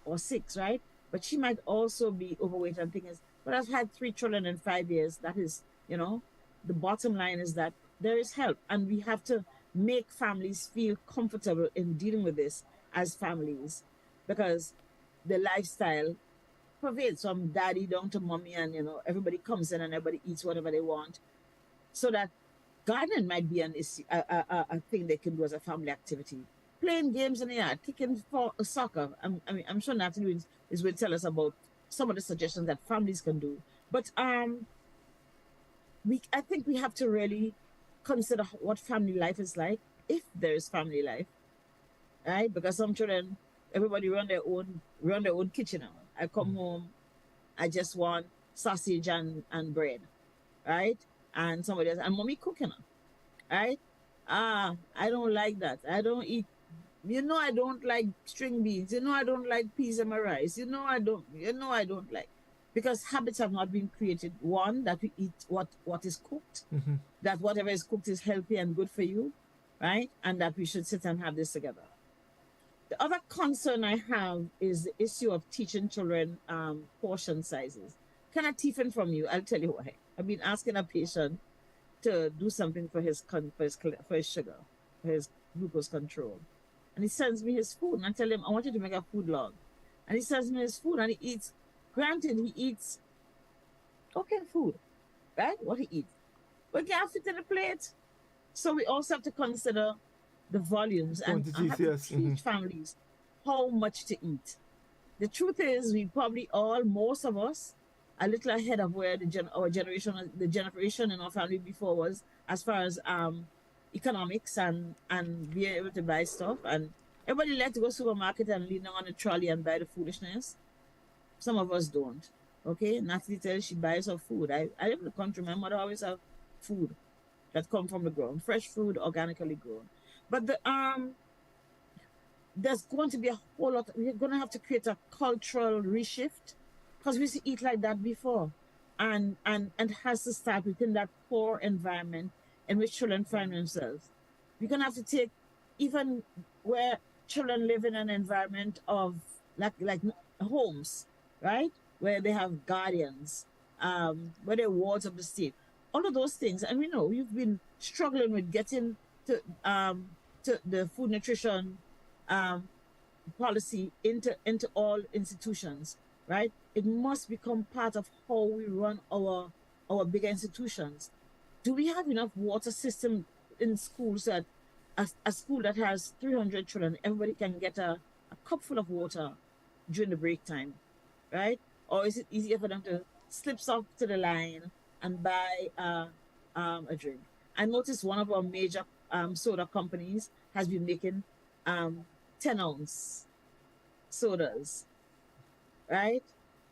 or 6, right? But she might also be overweight and thinking, but I've had 3 children in 5 years. That is, the bottom line is that there is help. And we have to make families feel comfortable in dealing with this as families, because the lifestyle pervades from daddy down to mommy, and everybody comes in and everybody eats whatever they want. So that gardening might be an issue, a thing they can do as a family activity. Playing games in the yard, kicking for soccer. I'm sure Natalie will tell us about some of the suggestions that families can do. But I think we have to really consider what family life is like, if there is family life, right? Because some children, everybody run their own kitchen now. I come home, I just want sausage and bread, right? And somebody else, and mommy cooking, right? I don't like that. I don't eat. I don't like string beans. I don't like peas in my rice. I don't like, because habits have not been created. One, that we eat what is cooked, that whatever is cooked is healthy and good for you, right? And that we should sit and have this together. The other concern I have is the issue of teaching children portion sizes. Can I tiffin from you? I'll tell you why. I've been asking a patient to do something for his sugar, for his glucose control. And he sends me his food, and I tell him, I want you to make a food log. And he sends me his food, and he eats, granted, he eats okay food, right? What he eats. But he can't fit in the plate. So we also have to consider the volumes and have to teach families how much to eat. The truth is, we probably most of us, a little ahead of where the generation in our family before was, as far as economics and being able to buy stuff. And everybody likes to go to the supermarket and lean on the trolley and buy the foolishness. Some of us don't. Okay, Natalie tells she buys her food. I live in the country. My mother always have food that come from the ground, fresh food, organically grown. But there's going to be a whole lot. We're going to have to create a cultural reshift, because we used to eat like that before, and it has to start within that core environment in which children find themselves. We're going to have to take, even where children live in an environment of like homes, right, where they have guardians, where they're wards of the state, all of those things. And we know you've been struggling with getting to the food nutrition policy into all institutions, right? It must become part of how we run our bigger institutions. Do we have enough water system in schools that a school that has 300 children, everybody can get a cup full of water during the break time, right? Or is it easier for them to slip off to the line and buy a drink? I noticed one of our major soda companies has been making 10-ounce sodas, right?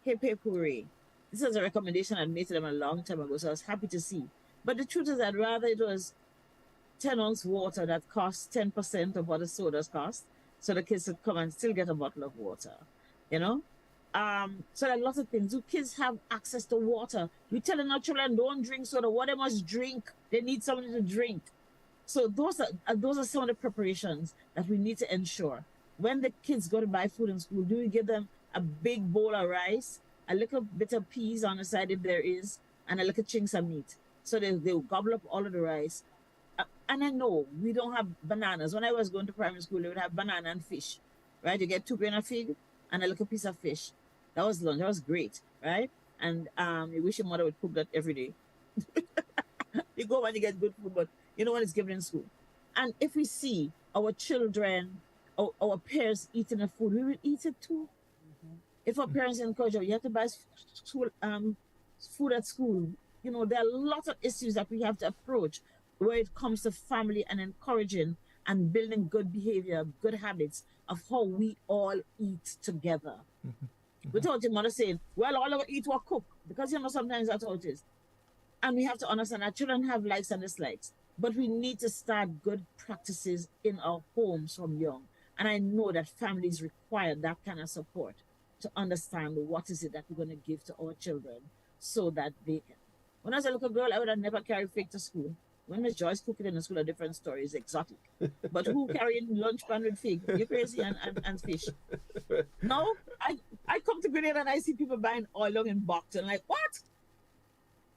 Hey, Puri. This is a recommendation I made to them a long time ago, so I was happy to see. But the truth is, I'd rather it was 10-ounce water that costs 10% of what the sodas cost, so the kids could come and still get a bottle of water, So there are lots of things. Do kids have access to water? We're telling our children, don't drink soda. What they must drink, they need something to drink. So those are some of the preparations that we need to ensure. When the kids go to buy food in school, do we give them a big bowl of rice, a little bit of peas on the side if there is, and a little chinks of meat? So they'll gobble up all of the rice. And I know we don't have bananas. When I was going to primary school, they would have banana and fish, right? You get 2 grains of fig and a little piece of fish. That was lunch. That was great, right? And you wish your mother would cook that every day. You go when you get good food, but you know when it's given in school. And if we see our children, our parents eating the food, we will eat it too. If our parents encourage you, you have to buy food at school. There are lots of issues that we have to approach where it comes to family and encouraging and building good behavior, good habits of how we all eat together. Without your mother saying, well, all of us eat what cook, because sometimes that's how it is. And we have to understand that children have likes and dislikes, but we need to start good practices in our homes from young. And I know that families require that kind of support to understand what is it that we're going to give to our children so that they can. When I was a little girl, I would have never carried fig to school. When Miss Joyce cooked it in the school, a different story, is exotic. But who carrying lunch pan with fig? You're crazy and fish. Now, I come to Grenada and I see people buying oil in box and like, what?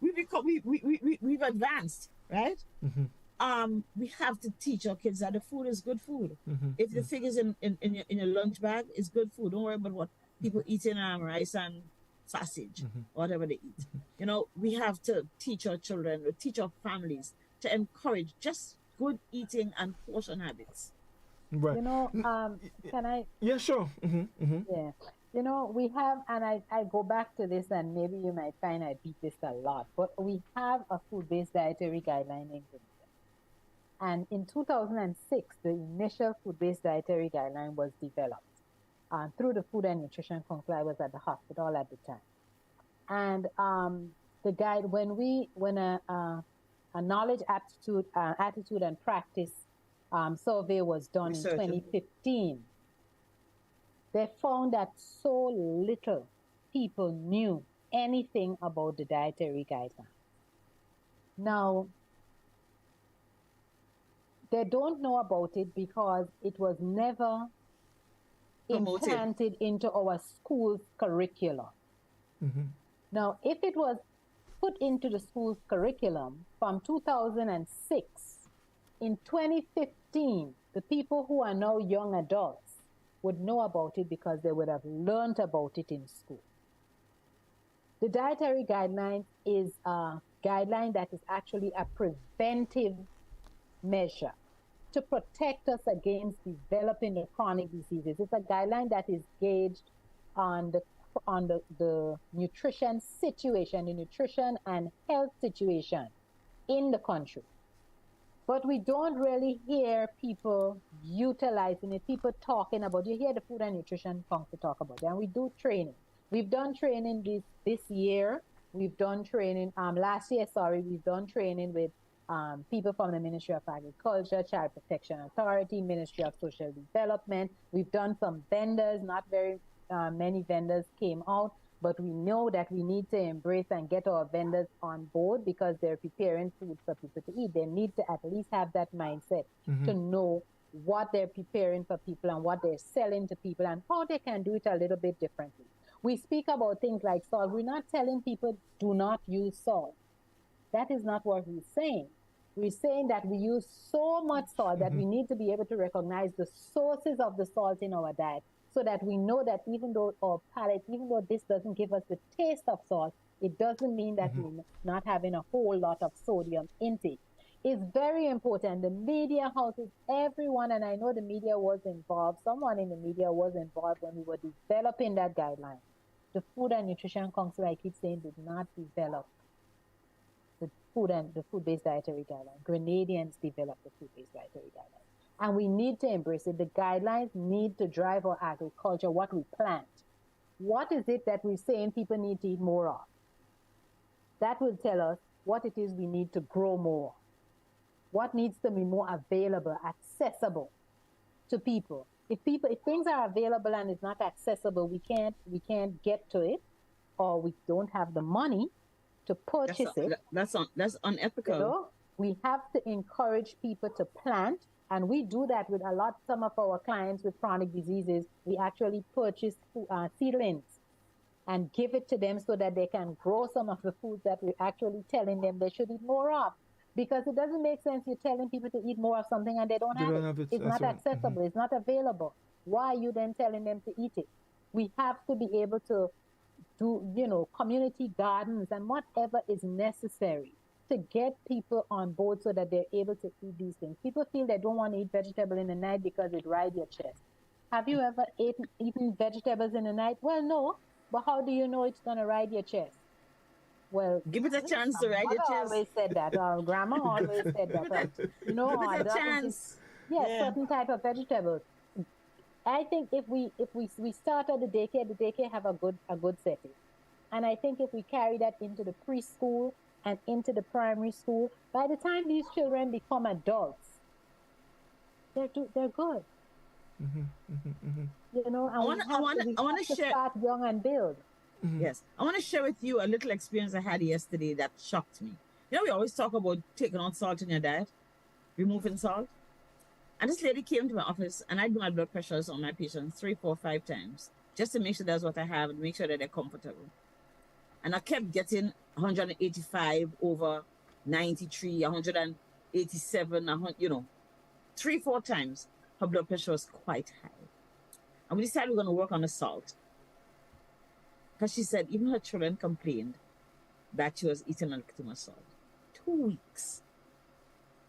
We've advanced, right? We have to teach our kids that the food is good food. If the fig is in your lunch bag, it's good food. Don't worry about what people eating rice and sausage, whatever they eat. You know, we have to teach our children, teach our families to encourage just good eating and portion habits. Right. You know, can I? Yeah, sure. Yeah. You know, we have, and I go back to this, and maybe you might find I beat this a lot, but we have a food-based dietary guideline in Grenada. And in 2006, the initial food-based dietary guideline was developed through the Food and Nutrition Council. I was at the hospital at the time. And the guide, when a knowledge, attitude and practice survey was done in 2015, they found that so little people knew anything about the dietary guidelines. Now, they don't know about it because it was never implanted into our school's curriculum. Now, if it was put into the school's curriculum from 2006, in 2015, the people who are now young adults would know about it because they would have learned about it in school. The dietary guideline is a guideline that is actually a preventive measure to protect us against developing the chronic diseases. It's a guideline that is gauged on the nutrition situation, the nutrition and health situation in the country. But we don't really hear people utilizing it, people talking about it. You hear the Food and Nutrition Council talk about it, and we do training. We've done training this year. We've done training, last year, we've done training with people from the Ministry of Agriculture, Child Protection Authority, Ministry of Social Development. We've done some vendors, not very many vendors came out, but we know that we need to embrace and get our vendors on board because they're preparing food for people to eat. They need to at least have that mindset to know what they're preparing for people and what they're selling to people and how they can do it a little bit differently. We speak about things like salt. We're not telling people do not use salt. That is not what we're saying. We're saying that we use so much salt that we need to be able to recognize the sources of the salt in our diet so that we know that even though our palate, even though this doesn't give us the taste of salt, it doesn't mean that we're not having a whole lot of sodium intake. It's very important. The media houses, everyone, and I know the media was involved, someone in the media was involved when we were developing that guideline. The Food and Nutrition Council, I keep saying, did not develop the food-based dietary guideline. Grenadians developed the food-based dietary guideline. And we need to embrace it. The guidelines need to drive our agriculture, what we plant. What is it that we're saying people need to eat more of? That will tell us what it is we need to grow more. What needs to be more available, accessible to people. If things are available and it's not accessible, we can't get to it, or we don't have the money to purchase it. That's unethical. You know, we have to encourage people to plant, and we do that with some of our clients with chronic diseases. We actually purchase seedlings and give it to them so that they can grow some of the foods that we're actually telling them they should eat more of. Because it doesn't make sense you're telling people to eat more of something and they don't have it. It's not accessible. It's not available. Why are you then telling them to eat it? We have to be able to do, community gardens and whatever is necessary to get people on board so that they're able to eat these things. People feel they don't want to eat vegetable in the night because it rides your chest. Have you ever eaten vegetables in the night? Well, no. But how do you know it's going to ride your chest? Well, give it a chance to ride your chest. Always said that. Our grandma always said that. Give it a chance. Certain type of vegetables. I think if we start at the daycare have a good setting, and I think if we carry that into the preschool and into the primary school, by the time these children become adults, they're good. You know, and I want to share. start young and build. Yes, I want to share with you a little experience I had yesterday that shocked me. You know, we always talk about taking out salt in your diet, removing salt. And this lady came to my office, and I do my blood pressures on my patients 3, 4, 5 times, just to make sure that's what I have and make sure that they're comfortable. And I kept getting 185 over 93, 187, you know, 3, 4 times. Her blood pressure was quite high. And we decided we're going to work on the salt. Because she said even her children complained that she was eating a little too much salt. 2 weeks.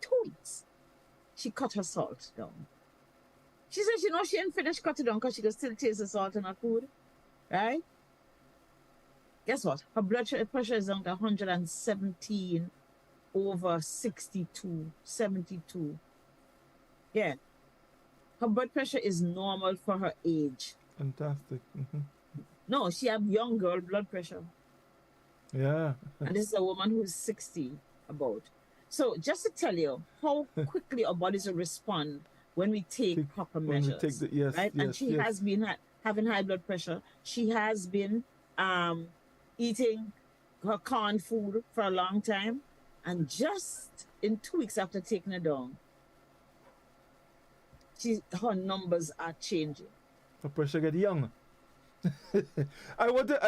2 weeks. She cut her salt down. She said, you know, she didn't finish cutting down because she could still taste the salt in her food. Right? Guess what? Her blood pressure is down to 117 over 62, 72. Yeah. Her blood pressure is normal for her age. Fantastic. No, she had young girl blood pressure. Yeah. And this is a woman who's 60 about. So just to tell you how quickly our bodies will respond when we take proper measures. Yes, right? Yes, and she has been having high blood pressure. She has been eating her canned food for a long time. And just in 2 weeks after taking it down, her numbers are changing. Her pressure get young. I want to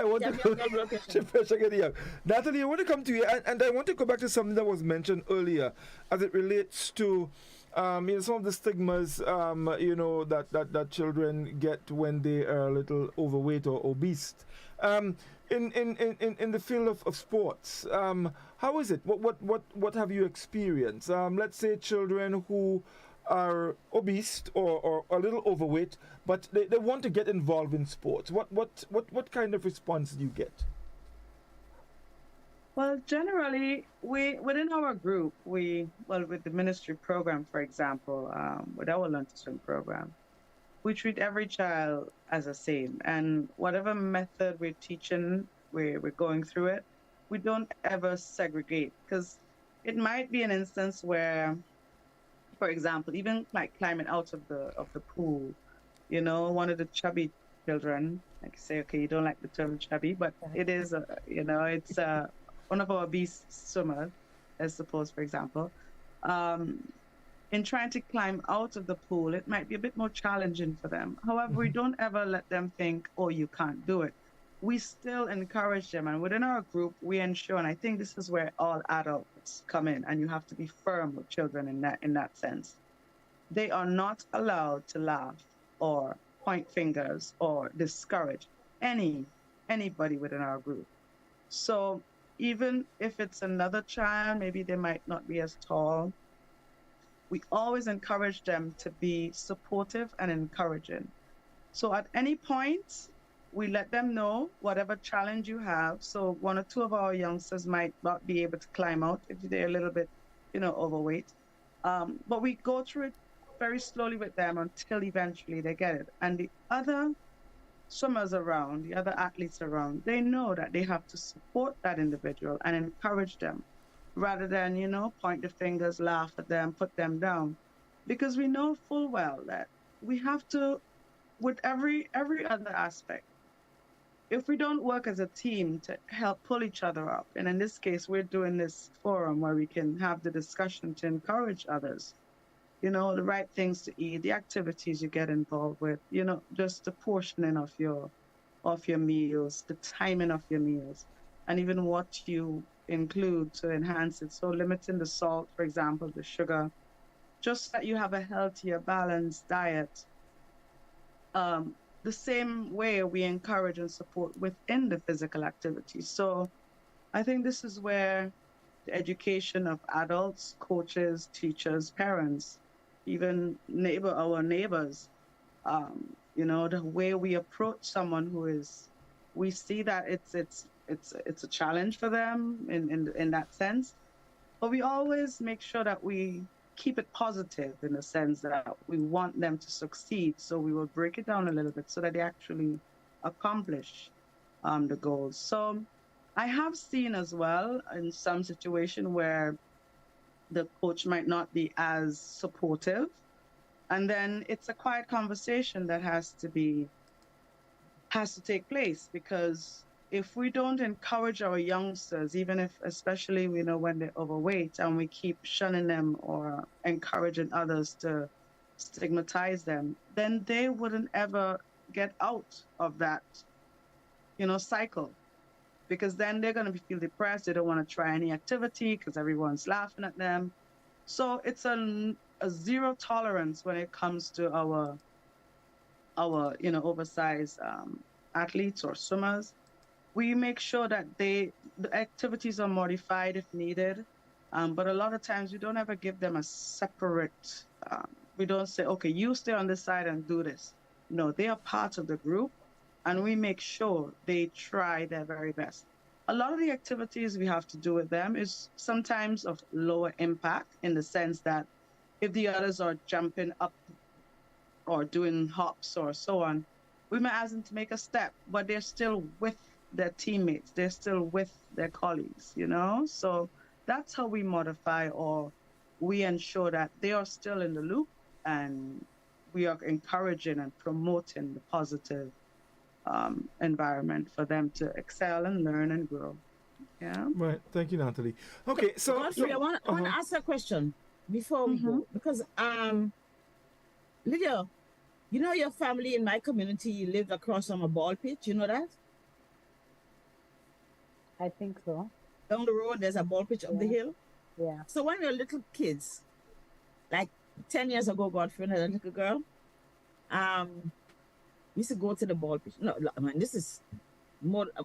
pressure get young. Natalie, I want to come to you, and I want to go back to something that was mentioned earlier as it relates to some of the stigmas that children get when they are a little overweight or obese. In the field of sports, how is it? What have you experienced? Let's say children who are obese or a little overweight, but they want to get involved in sports. What kind of response do you get? Well, generally, within our group, with the ministry program, for example, with our Learn to Swim program, we treat every child as the same. And whatever method we're teaching, we're going through it, we don't ever segregate, because it might be an instance where, for example, even like climbing out of the pool, you know, one of the chubby children, like say, okay, you don't like the term chubby, but it is, it's one of our obese swimmers, I suppose, for example. In trying to climb out of the pool, it might be a bit more challenging for them. However, we don't ever let them think, oh, you can't do it. We still encourage them, and within our group, we ensure, and I think this is where all adults come in, and you have to be firm with children in that sense. They are not allowed to laugh or point fingers or discourage anybody within our group. So even if it's another child, maybe they might not be as tall, we always encourage them to be supportive and encouraging. So at any point, we let them know whatever challenge you have. So 1 or 2 of our youngsters might not be able to climb out if they're a little bit, overweight. But we go through it very slowly with them until eventually they get it. And the other swimmers around, the other athletes around, they know that they have to support that individual and encourage them rather than, point the fingers, laugh at them, put them down. Because we know full well that we have to, with every other aspect, if we don't work as a team to help pull each other up, and in this case, we're doing this forum where we can have the discussion to encourage others, the right things to eat, the activities you get involved with, just the portioning of your meals, the timing of your meals, and even what you include to enhance it. So limiting the salt, for example, the sugar, just that you have a healthier, balanced diet. The same way we encourage and support within the physical activities. So I think this is where the education of adults, coaches, teachers, parents, even our neighbors, the way we approach someone we see that it's a challenge for them in that sense, but we always make sure that we keep it positive in the sense that we want them to succeed. So we will break it down a little bit so that they actually accomplish the goals. So I have seen as well in some situation where the coach might not be as supportive, And then it's a quiet conversation that has to take place, because if we don't encourage our youngsters, even if, especially, when they're overweight, and we keep shunning them or encouraging others to stigmatize them, then they wouldn't ever get out of that, cycle, because then they're going to feel depressed. They don't want to try any activity because everyone's laughing at them. So it's a zero tolerance when it comes to our oversized athletes or swimmers. We make sure that the activities are modified if needed, but a lot of times we don't ever give them a separate. We don't say, okay, you stay on this side and do this. No, they are part of the group, and we make sure they try their very best. A lot of the activities we have to do with them is sometimes of lower impact, in the sense that if the others are jumping up or doing hops or so on, we may ask them to make a step, but they're still with their teammates. They're still with their colleagues, So that's how we modify, or we ensure that they are still in the loop, and we are encouraging and promoting the positive environment for them to excel and learn and grow. Yeah. Right. Thank you, Natalie. Okay, so Godfrey, I want to ask a question before we go, because Lydia, your family in my community lived across from a ball pitch. You know that? I think so. Down the road, there's a ball pitch up the hill. Yeah. So when we were little kids, like 10 years ago, Godfrey and a little girl, we used to go to the ball pitch. No, I mean, this is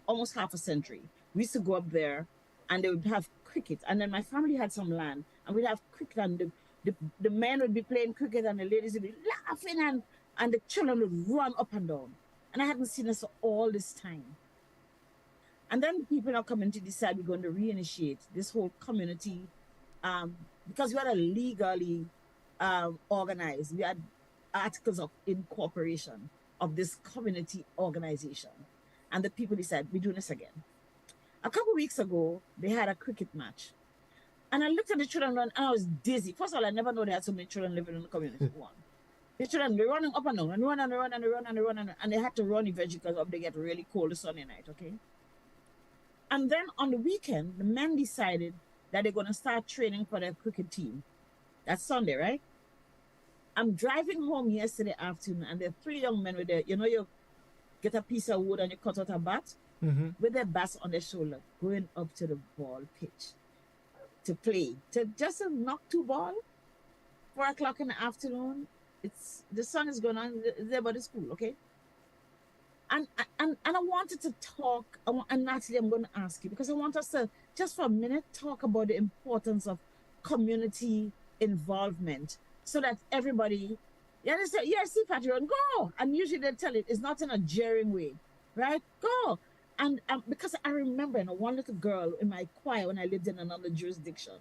almost half a century. We used to go up there, and they would have cricket. And then my family had some land, and we'd have cricket, and the men would be playing cricket, and the ladies would be laughing, and the children would run up and down. And I hadn't seen us for all this time. And then people in our community decided we're going to reinitiate this whole community, because we had a legally organized. We had articles of incorporation of this community organization. And the people decided, we're doing this again. A couple of weeks ago, they had a cricket match. And I looked at the children run, and I was dizzy. First of all, I never know they had so many children living in the community. One. The children, they're running up and down, and run, and they run, and they run, and they run, and they had to run eventually because they get really cold the Sunday night, okay? And then on the weekend, the men decided that they're going to start training for their cricket team. That's Sunday, right? I'm driving home yesterday afternoon, and there are 3 young men with their, you get a piece of wood and you cut out a bat, with their bats on their shoulder, going up to the ball pitch to play, to just knock 2 balls. 4 o'clock in the afternoon, the sun is going on, they're by the school, okay? And I wanted to talk, and Natalie, I'm going to ask you, because I want us to, just for a minute, talk about the importance of community involvement, so that everybody, you understand, yes, see Patreon, go! And usually they tell it's not in a jeering way, right? Go! And because I remember, one little girl in my choir when I lived in another jurisdiction,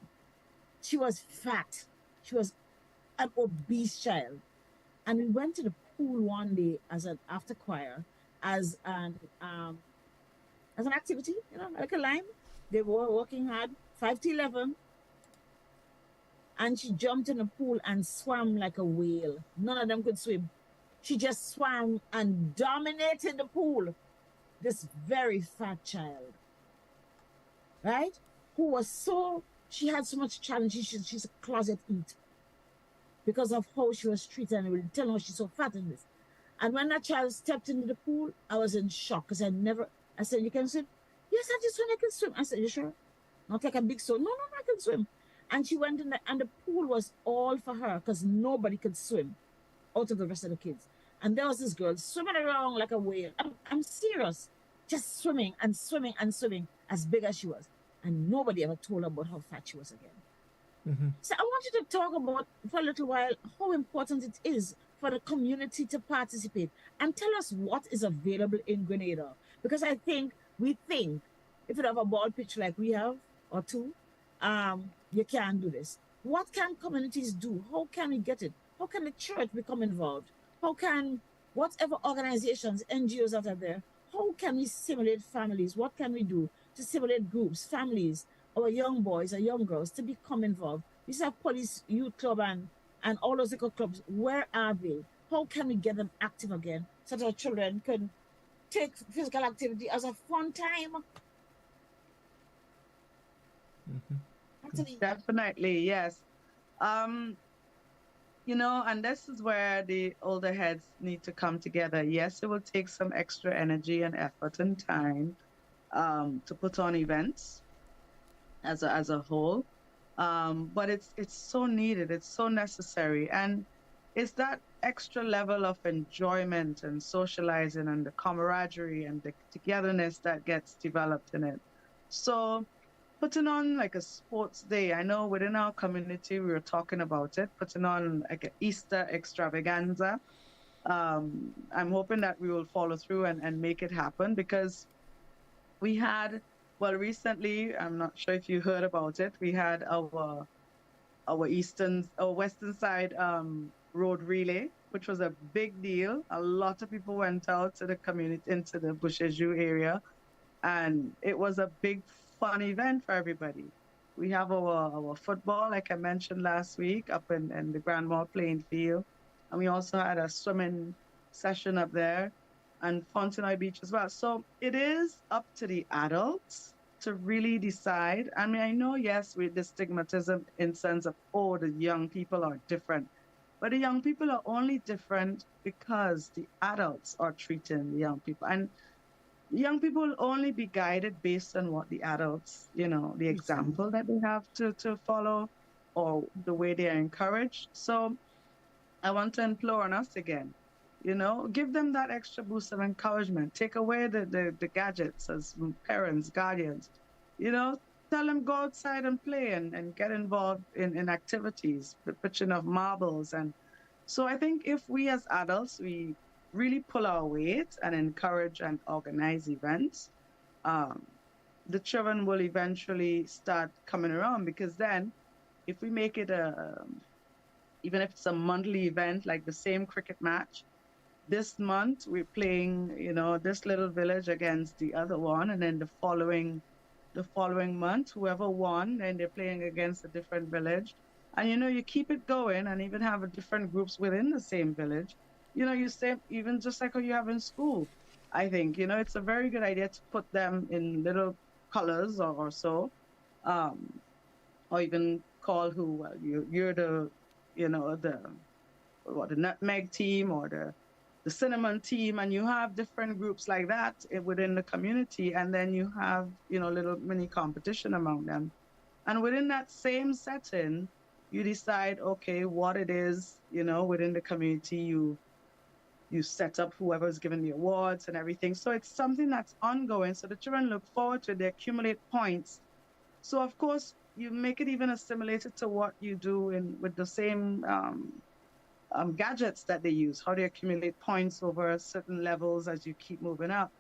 she was fat. She was an obese child. And we went to the pool one day as an after choir, as an activity, like a line. They were working hard, 5 to 11. And she jumped in the pool and swam like a whale. None of them could swim. She just swam and dominated the pool. This very fat child, right? Who was she had so much challenge. She's a closet eat because of how she was treated. And we tell her she's so fat in this. And when that child stepped into the pool, I was in shock, because I said, you can swim? Yes, I just want I can swim. I said, you sure? Not like a big stone. No, I can swim. And she went in there, and the pool was all for her, because nobody could swim out of the rest of the kids. And there was this girl swimming around like a whale. I'm serious. Just swimming and swimming and swimming, as big as she was. And nobody ever told her about how fat she was again. So I want you to talk about, for a little while, how important it is for the community to participate, and tell us what is available in Grenada. Because we think if you have a ball pitch like we have, or 2, you can't do this. What can communities do? How can we get it? How can the church become involved? How can whatever organizations, NGOs that are there, how can we stimulate families? What can we do to stimulate groups, families, our young boys or young girls to become involved? We have police, youth club, and and all those little clubs, where are they? How can we get them active again so that our children can take physical activity as a fun time? Definitely, yes. Um, and this is where the older heads need to come together. Yes, it will take some extra energy and effort and time to put on events as a whole. But it's so needed, it's so necessary, and it's that extra level of enjoyment and socializing and the camaraderie and the togetherness that gets developed in it. So putting on like a sports day, I know within our community we were talking about it, putting on like an Easter extravaganza. I'm hoping that we will follow through and make it happen, because we had, well, recently, I'm not sure if you heard about it, we had our western side road relay, which was a big deal. A lot of people went out to the community, into the Bushaju area, and it was a big fun event for everybody. We have our football, like I mentioned last week, up in the Grand Mall playing field. And we also had a swimming session up there, and Fontenoy Beach as well. So it is up to the adults to really decide. I mean, I know, yes, with the stigmatism in sense of, oh, the young people are different. But the young people are only different because the adults are treating the young people. And young people will only be guided based on what the adults, the example that they have to follow, or the way they are encouraged. So I want to implore on us again, give them that extra boost of encouragement. Take away the gadgets as parents, guardians, tell them go outside and play and get involved in activities, the pitching of marbles. And so I think if we as adults, we really pull our weight and encourage and organize events, the children will eventually start coming around, because then if we make it even if it's a monthly event, like the same cricket match, this month we're playing, this little village against the other one, and then the following month, whoever won, and they're playing against a different village. And you keep it going, and even have a different groups within the same village. You say, even just like how you have in school. I think, it's a very good idea to put them in little colors or so, or even call you're the, the nutmeg team, or the cinnamon team, and you have different groups like that within the community, and then you have, little mini competition among them. And within that same setting, you decide, okay, what it is, within the community, you set up whoever's given the awards and everything. So it's something that's ongoing. So the children look forward to it, they accumulate points. So of course, you make it even assimilated to what you do with the same gadgets that they use, how they accumulate points over certain levels as you keep moving up.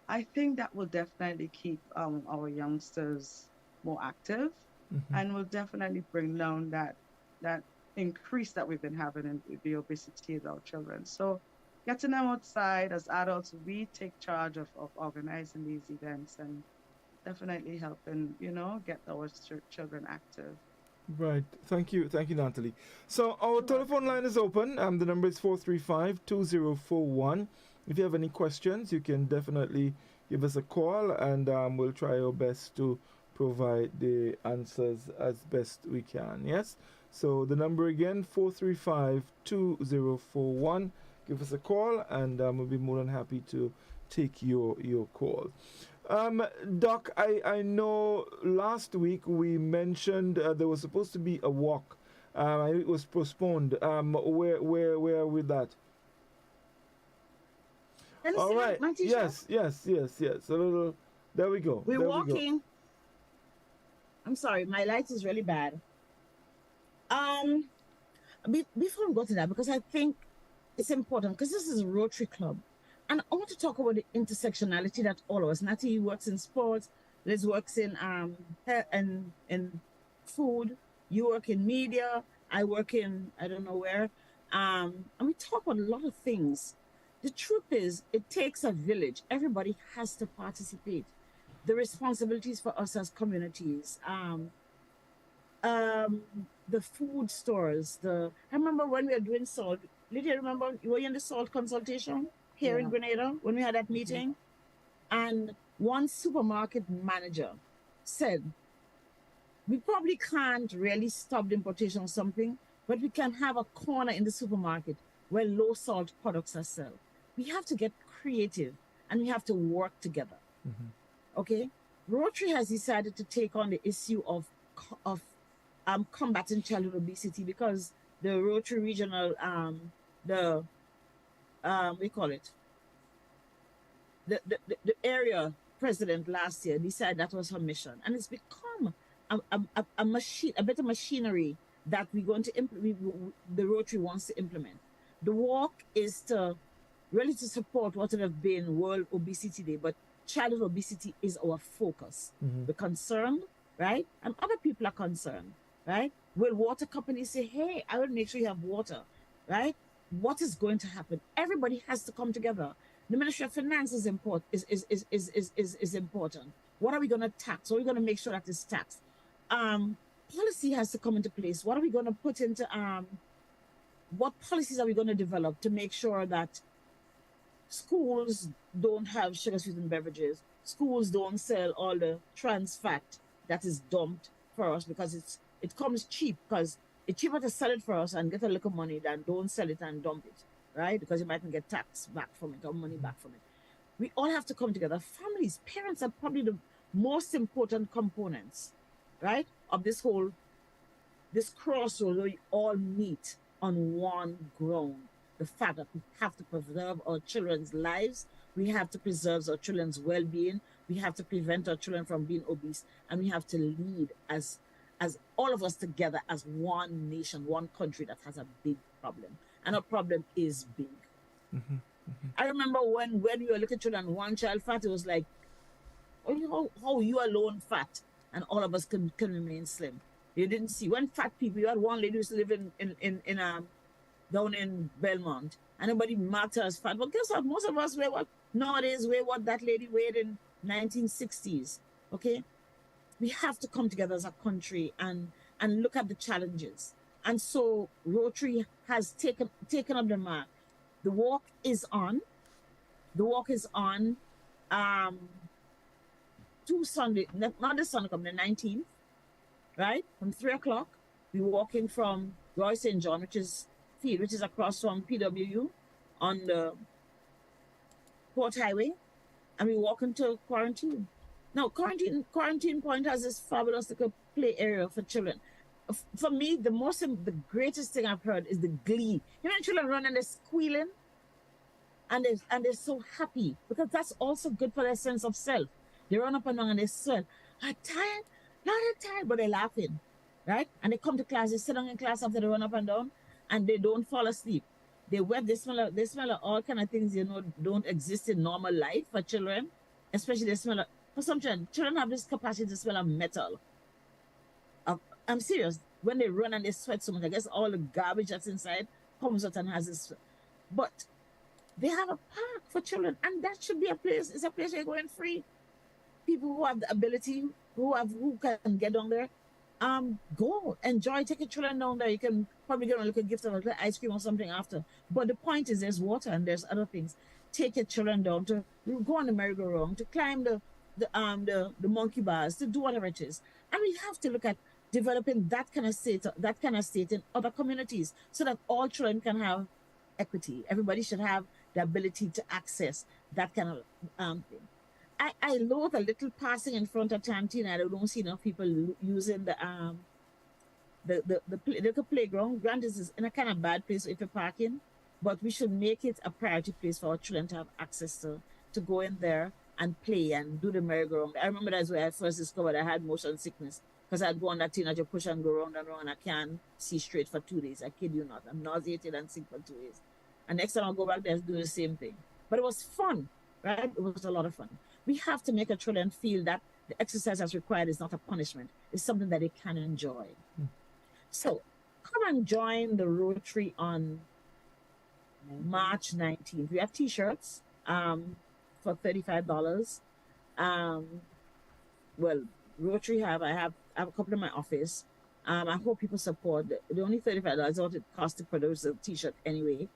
I think that will definitely keep our youngsters more active, and will definitely bring down that increase that we've been having in the obesity of our children. So getting them outside as adults, we take charge of organizing these events and definitely helping, get our children active. Right. Thank you, Natalie. So our telephone line is open. The number is 435-2041. If you have any questions, you can definitely give us a call, and we'll try our best to provide the answers as best we can. Yes? So the number again, 435-2041. Give us a call, and we'll be more than happy to take your call. Doc, I know last week we mentioned there was supposed to be a walk. It was postponed. Where are we with that? All right. Yes. A little. There we go. We're walking. I'm sorry, my light is really bad. Before we go to that, because I think it's important, because this is a Rotary Club. And I want to talk about the intersectionality that all of us, Natty works in sports, Liz works in food, you work in media, I work in, I don't know where. And we talk about a lot of things. The truth is, it takes a village. Everybody has to participate. The responsibilities for us as communities. the food stores. I remember when we were doing salt. Lydia, remember, were you in the salt consultation here in Grenada when we had that meeting? And one supermarket manager said, we probably can't really stop the importation of something, but we can have a corner in the supermarket where low salt products are sold. We have to get creative and we have to work together. Okay? Rotary has decided to take on the issue of combating childhood obesity because the Rotary regional, we call it, the area president last year decided that was her mission. And it's become a machine, a better machinery that we're going to implement, the Rotary wants to implement. The walk is to really to support what would have been World Obesity Day, but childhood obesity is our focus. We're concerned, right? And other people are concerned, right? Will water companies say, hey, I will make sure you have water, right? What is going to happen? Everybody has to come together. The Ministry of Finance is important. What are we going to tax? What are we going to make sure that is taxed? Policy has to come into place. What are we going to put into, what policies are we going to develop to make sure that schools don't have sugar-sweetened beverages, schools don't sell all the trans fat that is dumped for us because it comes cheap, because it's cheaper to sell it for us and get a little money than don't sell it and dump it, right? Because you mightn't get tax back from it or money back from it. We all have to come together. Families, parents are probably the most important components, right, of this crossroads where we all meet on one ground. The fact that we have to preserve our children's lives, we have to preserve our children's well-being, we have to prevent our children from being obese, and we have to lead as all of us together as one nation, one country that has a big problem. And our problem is big. I remember when we were looking at children, one child fat, it was like, oh, how you alone fat, and all of us can remain slim. You didn't see. When fat people, you had one lady who used to live down in Belmont, and nobody marked her as fat. But guess what? Most of us weigh what that lady weighed in 1960s. Okay, we have to come together as a country and look at the challenges. And so Rotary has taken up the mark. The walk is on. The walk is on. To Sunday, not this Sunday, the 19th, right? From 3 o'clock, we're walking from Roy St. John, which is across from PWU on the Port Highway, and we walk into Quarantine. Now, Quarantine Point has this fabulous little play area for children. For me, the greatest thing I've heard is the glee. You know, children run and they're squealing, and they're so happy because that's also good for their sense of self. They run up and down and they sweat. I'm tired, not tired, but they're laughing, right? And they come to class, they sit down in class after they run up and down, and they don't fall asleep. They wet, they smell of all kind of things, don't exist in normal life for children. Especially they smell of, for some children have this capacity to smell of metal. I'm serious. When they run and they sweat so much, I guess all the garbage that's inside comes out and has this. But they have a park for children, and that should be a place. It's a place where you're going free. People who have the ability, who can get down there, go enjoy, take your children down there. You can probably get a little gift of a little ice cream or something after. But the point is, there's water and there's other things. Take your children down to go on the merry-go-round, to climb the monkey bars, to do whatever it is. And we have to look at developing that kind of state in other communities so that all children can have equity. Everybody should have the ability to access that kind of thing. I loathe a little passing in front of Tantina. I don't see enough people using the little playground. Granted, is in a kind of bad place if you're parking, but we should make it a priority place for our children to have access to go in there and play and do the merry-go-round. I remember that's where I first discovered I had motion sickness because I'd go on that teenager push and go round and round, and I can't see straight for 2 days. I kid you not. I'm nauseated and sick for 2 days. And next time I'll go back there and do the same thing. But it was fun, right? It was a lot of fun. We have to make our children feel that the exercise as required is not a punishment. It's something that they can enjoy. So come and join the Rotary on March 19th. We have T-shirts for $35. Well, Rotary I have a couple in my office. I hope people support. The only $35 is what it costs to produce a T-shirt anyway.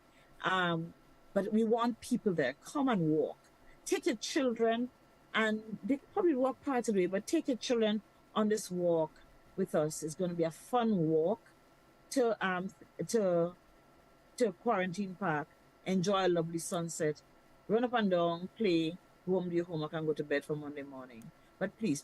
But we want people there. Come and walk. Take your children, and they could probably walk part of the way, but take your children on this walk with us. It's going to be a fun walk to Quarantine Park. Enjoy a lovely sunset. Run up and down, play, go home, do your homework, and go to bed for Monday morning. But please,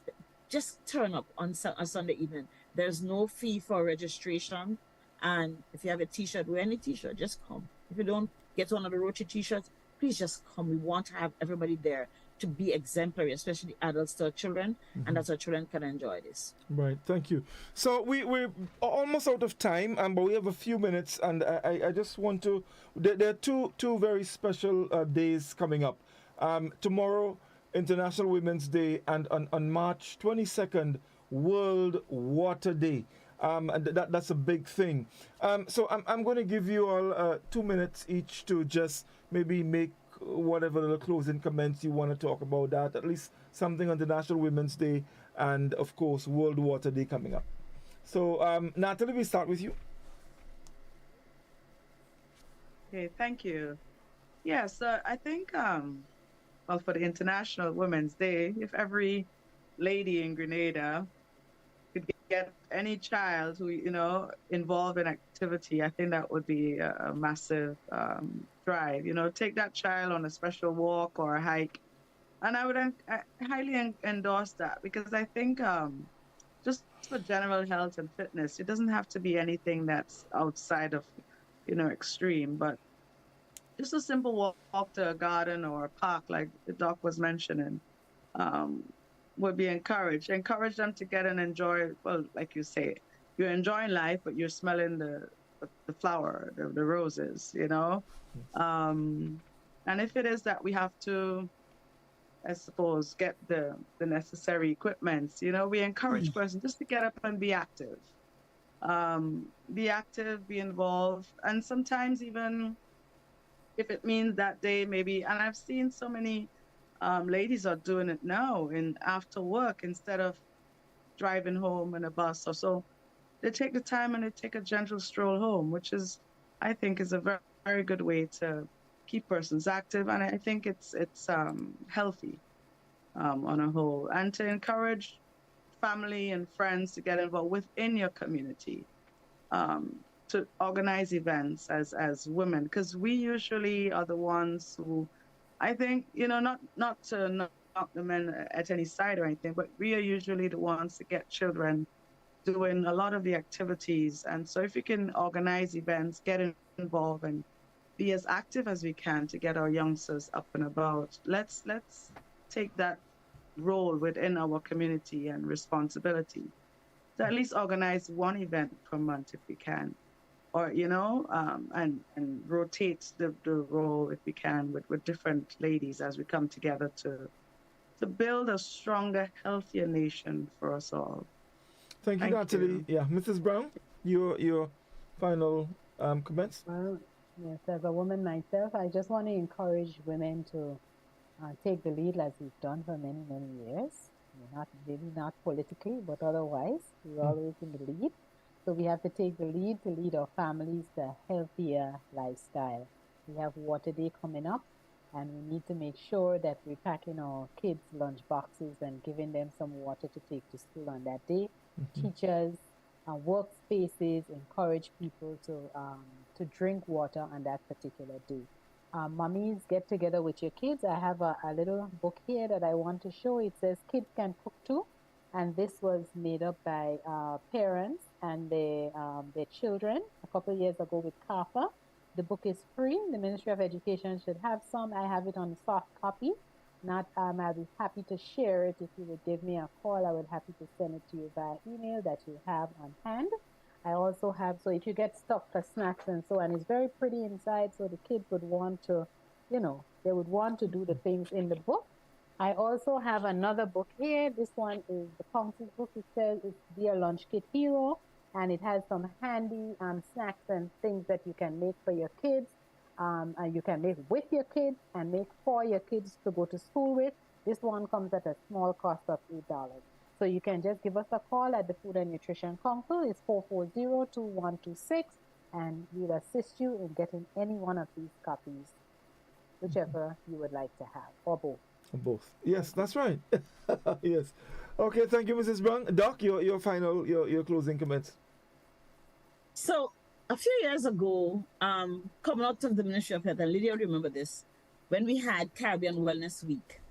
just turn up on Sunday evening. There's no fee for registration. And if you have a T-shirt, wear any T-shirt, just come. If you don't get one of the Rochi T-shirts, please just come. We want to have everybody there to be exemplary, especially adults to our children, and that our children can enjoy this. Right, thank you. So we're almost out of time, but we have a few minutes, and I just want to. There are two very special days coming up. Tomorrow, International Women's Day, and on March 22nd, World Water Day. And that's a big thing. So I'm going to give you all 2 minutes each to just maybe make whatever little closing comments you want to talk about that, at least something on the National Women's Day and, of course, World Water Day coming up. So, Natalie, we start with you. Okay, thank you. Yeah, so I think, well, for the International Women's Day, if every lady in Grenada could get any child who, involved in activity, I think that would be a massive drive. Take that child on a special walk or a hike. And I would highly endorse that, because I think just for general health and fitness, it doesn't have to be anything that's outside of, extreme, but just a simple walk to a garden or a park, like the doc was mentioning, would be encouraged. Encourage them to get and enjoy, well, like you say, you're enjoying life, but you're smelling the flower, the roses, And if it is that we have to, I suppose, get the necessary equipments, we encourage persons just to get up and be active. Be active, be involved, and sometimes even if it means that day maybe, and I've seen so many ladies are doing it now after work instead of driving home in a bus or so. They take the time and they take a gentle stroll home, which is, I think, is a very, very good way to keep persons active, and I think it's healthy on a whole, and to encourage family and friends to get involved within your community, to organize events as women, because we usually are the ones who, I think, not to knock the men at any side or anything, but we are usually the ones to get children doing a lot of the activities. And so if we can organize events, get involved, and be as active as we can to get our youngsters up and about, let's take that role within our community and responsibility to at least organize one event per month if we can, or and rotate the role if we can with different ladies as we come together to build a stronger, healthier nation for us all. Thank you, Natalie. Yeah, Mrs. Brown, your final comments. Well, yes, as a woman myself, I just want to encourage women to take the lead as we've done for many, many years. Maybe not politically, but otherwise, we're always in the lead. So we have to take the lead to lead our families to a healthier lifestyle. We have Water Day coming up, and we need to make sure that we're packing our kids' lunch boxes and giving them some water to take to school on that day. Teachers, workspaces encourage people to drink water on that particular day. Mummies, get together with your kids. I have a little book here that I want to show. It says Kids Can Cook Too. And this was made up by parents and their children a couple of years ago with CAFA. The book is free. The Ministry of Education should have some. I have it on soft copy. I'll be happy to share it. If you would give me a call, I would be happy to send it to you via email that you have on hand. I also have, so if you get stuck for snacks and so on, it's very pretty inside, so the kids would want to, they would want to do the things in the book. I also have another book here. This one is the Council's book. It says it's Dear Lunch Kit Hero, and it has some handy snacks and things that you can make for your kids. And you can make with your kids and make for your kids to go to school with. This one comes at a small cost of $8. So you can just give us a call at the Food and Nutrition Council. It's 440-2126, and we'll assist you in getting any one of these copies, whichever you would like to have, or both. Both. Yes, that's right. Yes. Okay, thank you, Mrs. Brown. Doc, your final, your closing comments. So a few years ago, coming out of the Ministry of Health, and Lydia, remember this, when we had Caribbean Wellness Week,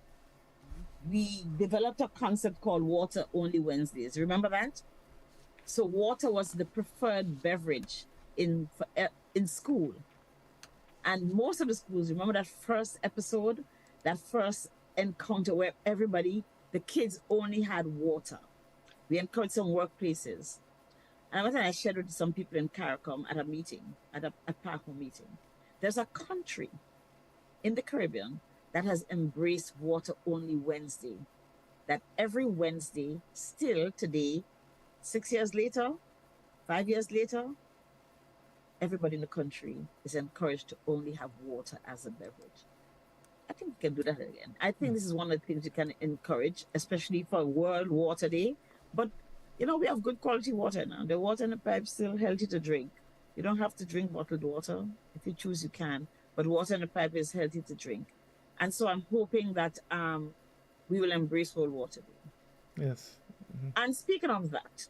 we developed a concept called Water Only Wednesdays. Remember that? So water was the preferred beverage in school. And most of the schools, remember that first episode, that first encounter where the kids only had water. We encouraged some workplaces. And I shared with some people in CARICOM at a meeting, at a PACO meeting. There's a country in the Caribbean that has embraced Water Only Wednesday. That every Wednesday, still today, 6 years later, 5 years later, everybody in the country is encouraged to only have water as a beverage. I think we can do that again. I think this is one of the things you can encourage, especially for World Water Day. But, you know, we have good quality water now. The water in the pipe is still healthy to drink. You don't have to drink bottled water. If you choose, you can. But water in the pipe is healthy to drink. And so I'm hoping that we will embrace World Water Day. Yes. Mm-hmm. And speaking of that,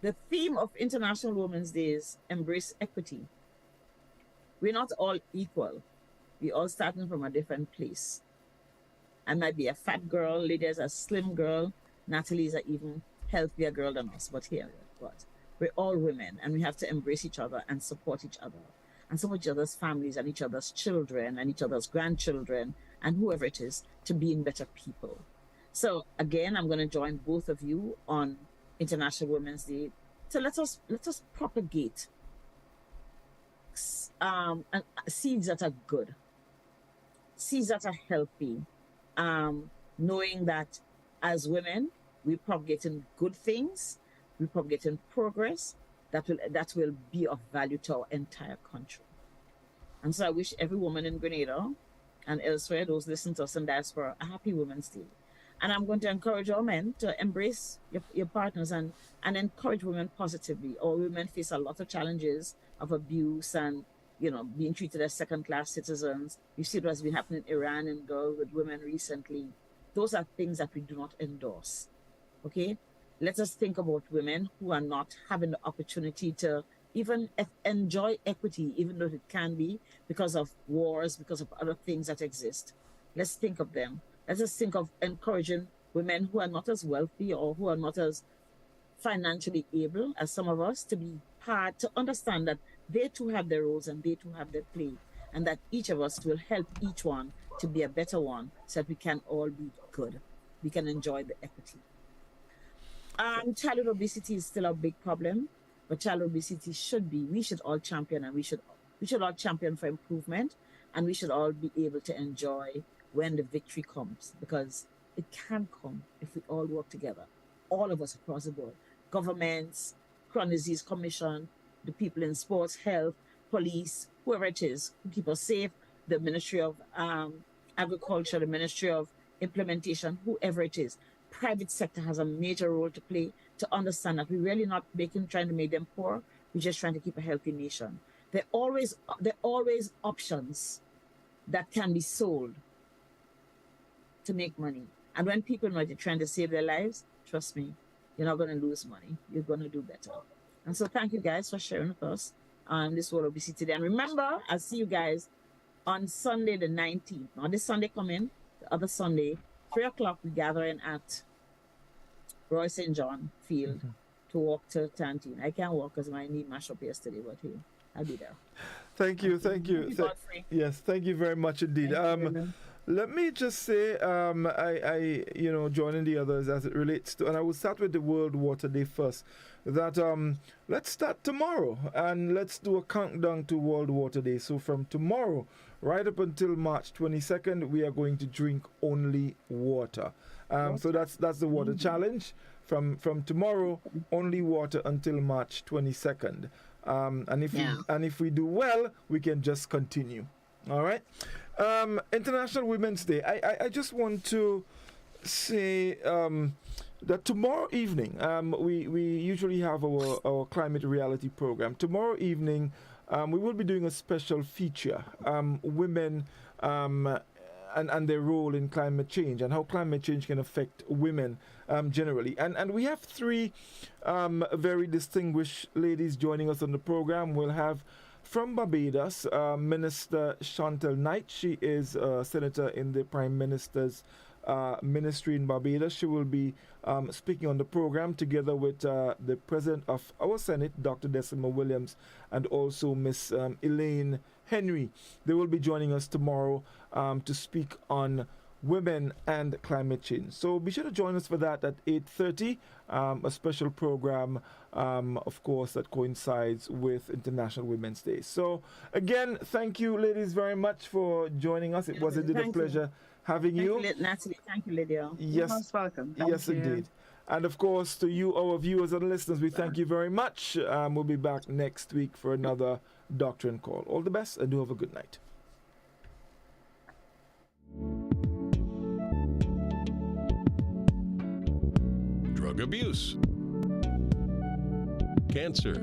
the theme of International Women's Day is embrace equity. We're not all equal. We're all starting from a different place. I might be a fat girl, Lydia's a slim girl, Natalie's an even healthier girl than us, but here we're all women, and we have to embrace each other and support each other, and support each other's families and each other's children and each other's grandchildren and whoever it is to being better people. So again, I'm going to join both of you on International Women's Day. So let us propagate seeds that are good, seeds that are healthy, knowing that as women, we're propagating good things, we're propagating progress that will be of value to our entire country. And so I wish every woman in Grenada and elsewhere, those listening to us in diaspora, a happy Women's Day. And I'm going to encourage all men to embrace your partners and encourage women positively. All women face a lot of challenges of abuse and, you know, being treated as second-class citizens. You see what has been happening in Iran and girl with women recently. Those are things that we do not endorse. Okay? Let us think about women who are not having the opportunity to even enjoy equity, even though it can be because of wars, because of other things that exist. Let's think of them. Let us think of encouraging women who are not as wealthy or who are not as financially able as some of us to be part, to understand that they too have their roles and they too have their play, and that each of us will help each one to be a better one so that we can all be good. We can enjoy the equity. Childhood obesity is still a big problem, but childhood obesity we should all champion, and we should all champion for improvement, and we should all be able to enjoy when the victory comes, because it can come if we all work together, all of us across the board, governments, Chronic Disease Commission, the people in sports, health, police, whoever it is, who keep us safe, the Ministry of Agriculture, the Ministry of Implementation, whoever it is. Private sector has a major role to play to understand that we're really not trying to make them poor. We're just trying to keep a healthy nation. There are always options that can be sold to make money. And when people know they're trying to save their lives, trust me, you're not going to lose money. You're going to do better. And so thank you guys for sharing with us on this World Obesity Day. And remember, I'll see you guys on Sunday the 19th. Now this Sunday coming, the other Sunday, 3 o'clock, we're gathering at Roy St. John Field to walk to Tantine. I can't walk because my knee mashed up yesterday, but hey, I'll be there. Thank you. Godfrey. Yes, thank you very much indeed. Let me just say, I joining the others as it relates to, and I will start with the World Water Day first, that let's start tomorrow and let's do a countdown to World Water Day. So from tomorrow right up until March 22nd, we are going to drink only water. So that's the water challenge. From tomorrow, only water until March 22nd. And if we do well, we can just continue. All right. International Women's Day. I just want to say that tomorrow evening, we usually have our climate reality program. Tomorrow evening, we will be doing a special feature, women and their role in climate change and how climate change can affect women generally. And we have three very distinguished ladies joining us on the program. We'll have from Barbados, Minister Chantal Knight. She is a senator in the Prime Minister's ministry in Barbados. She will be speaking on the program together with the President of our Senate, Dr. Decima Williams, and also Miss Elaine Henry. They will be joining us tomorrow to speak on women and climate change. So be sure to join us for that at 8:30, a special program, of course, that coincides with International Women's Day. So again, thank you, ladies, very much for joining us. It was indeed a pleasure having you. Thank you, Natalie. Thank you, Lydia. Yes, You're most welcome. yes, Thank you. indeed. And of course, to you, our viewers and listeners, we thank you very much. We'll be back next week for another Doctor on Call. All the best and do have a good night. Drug abuse, cancer,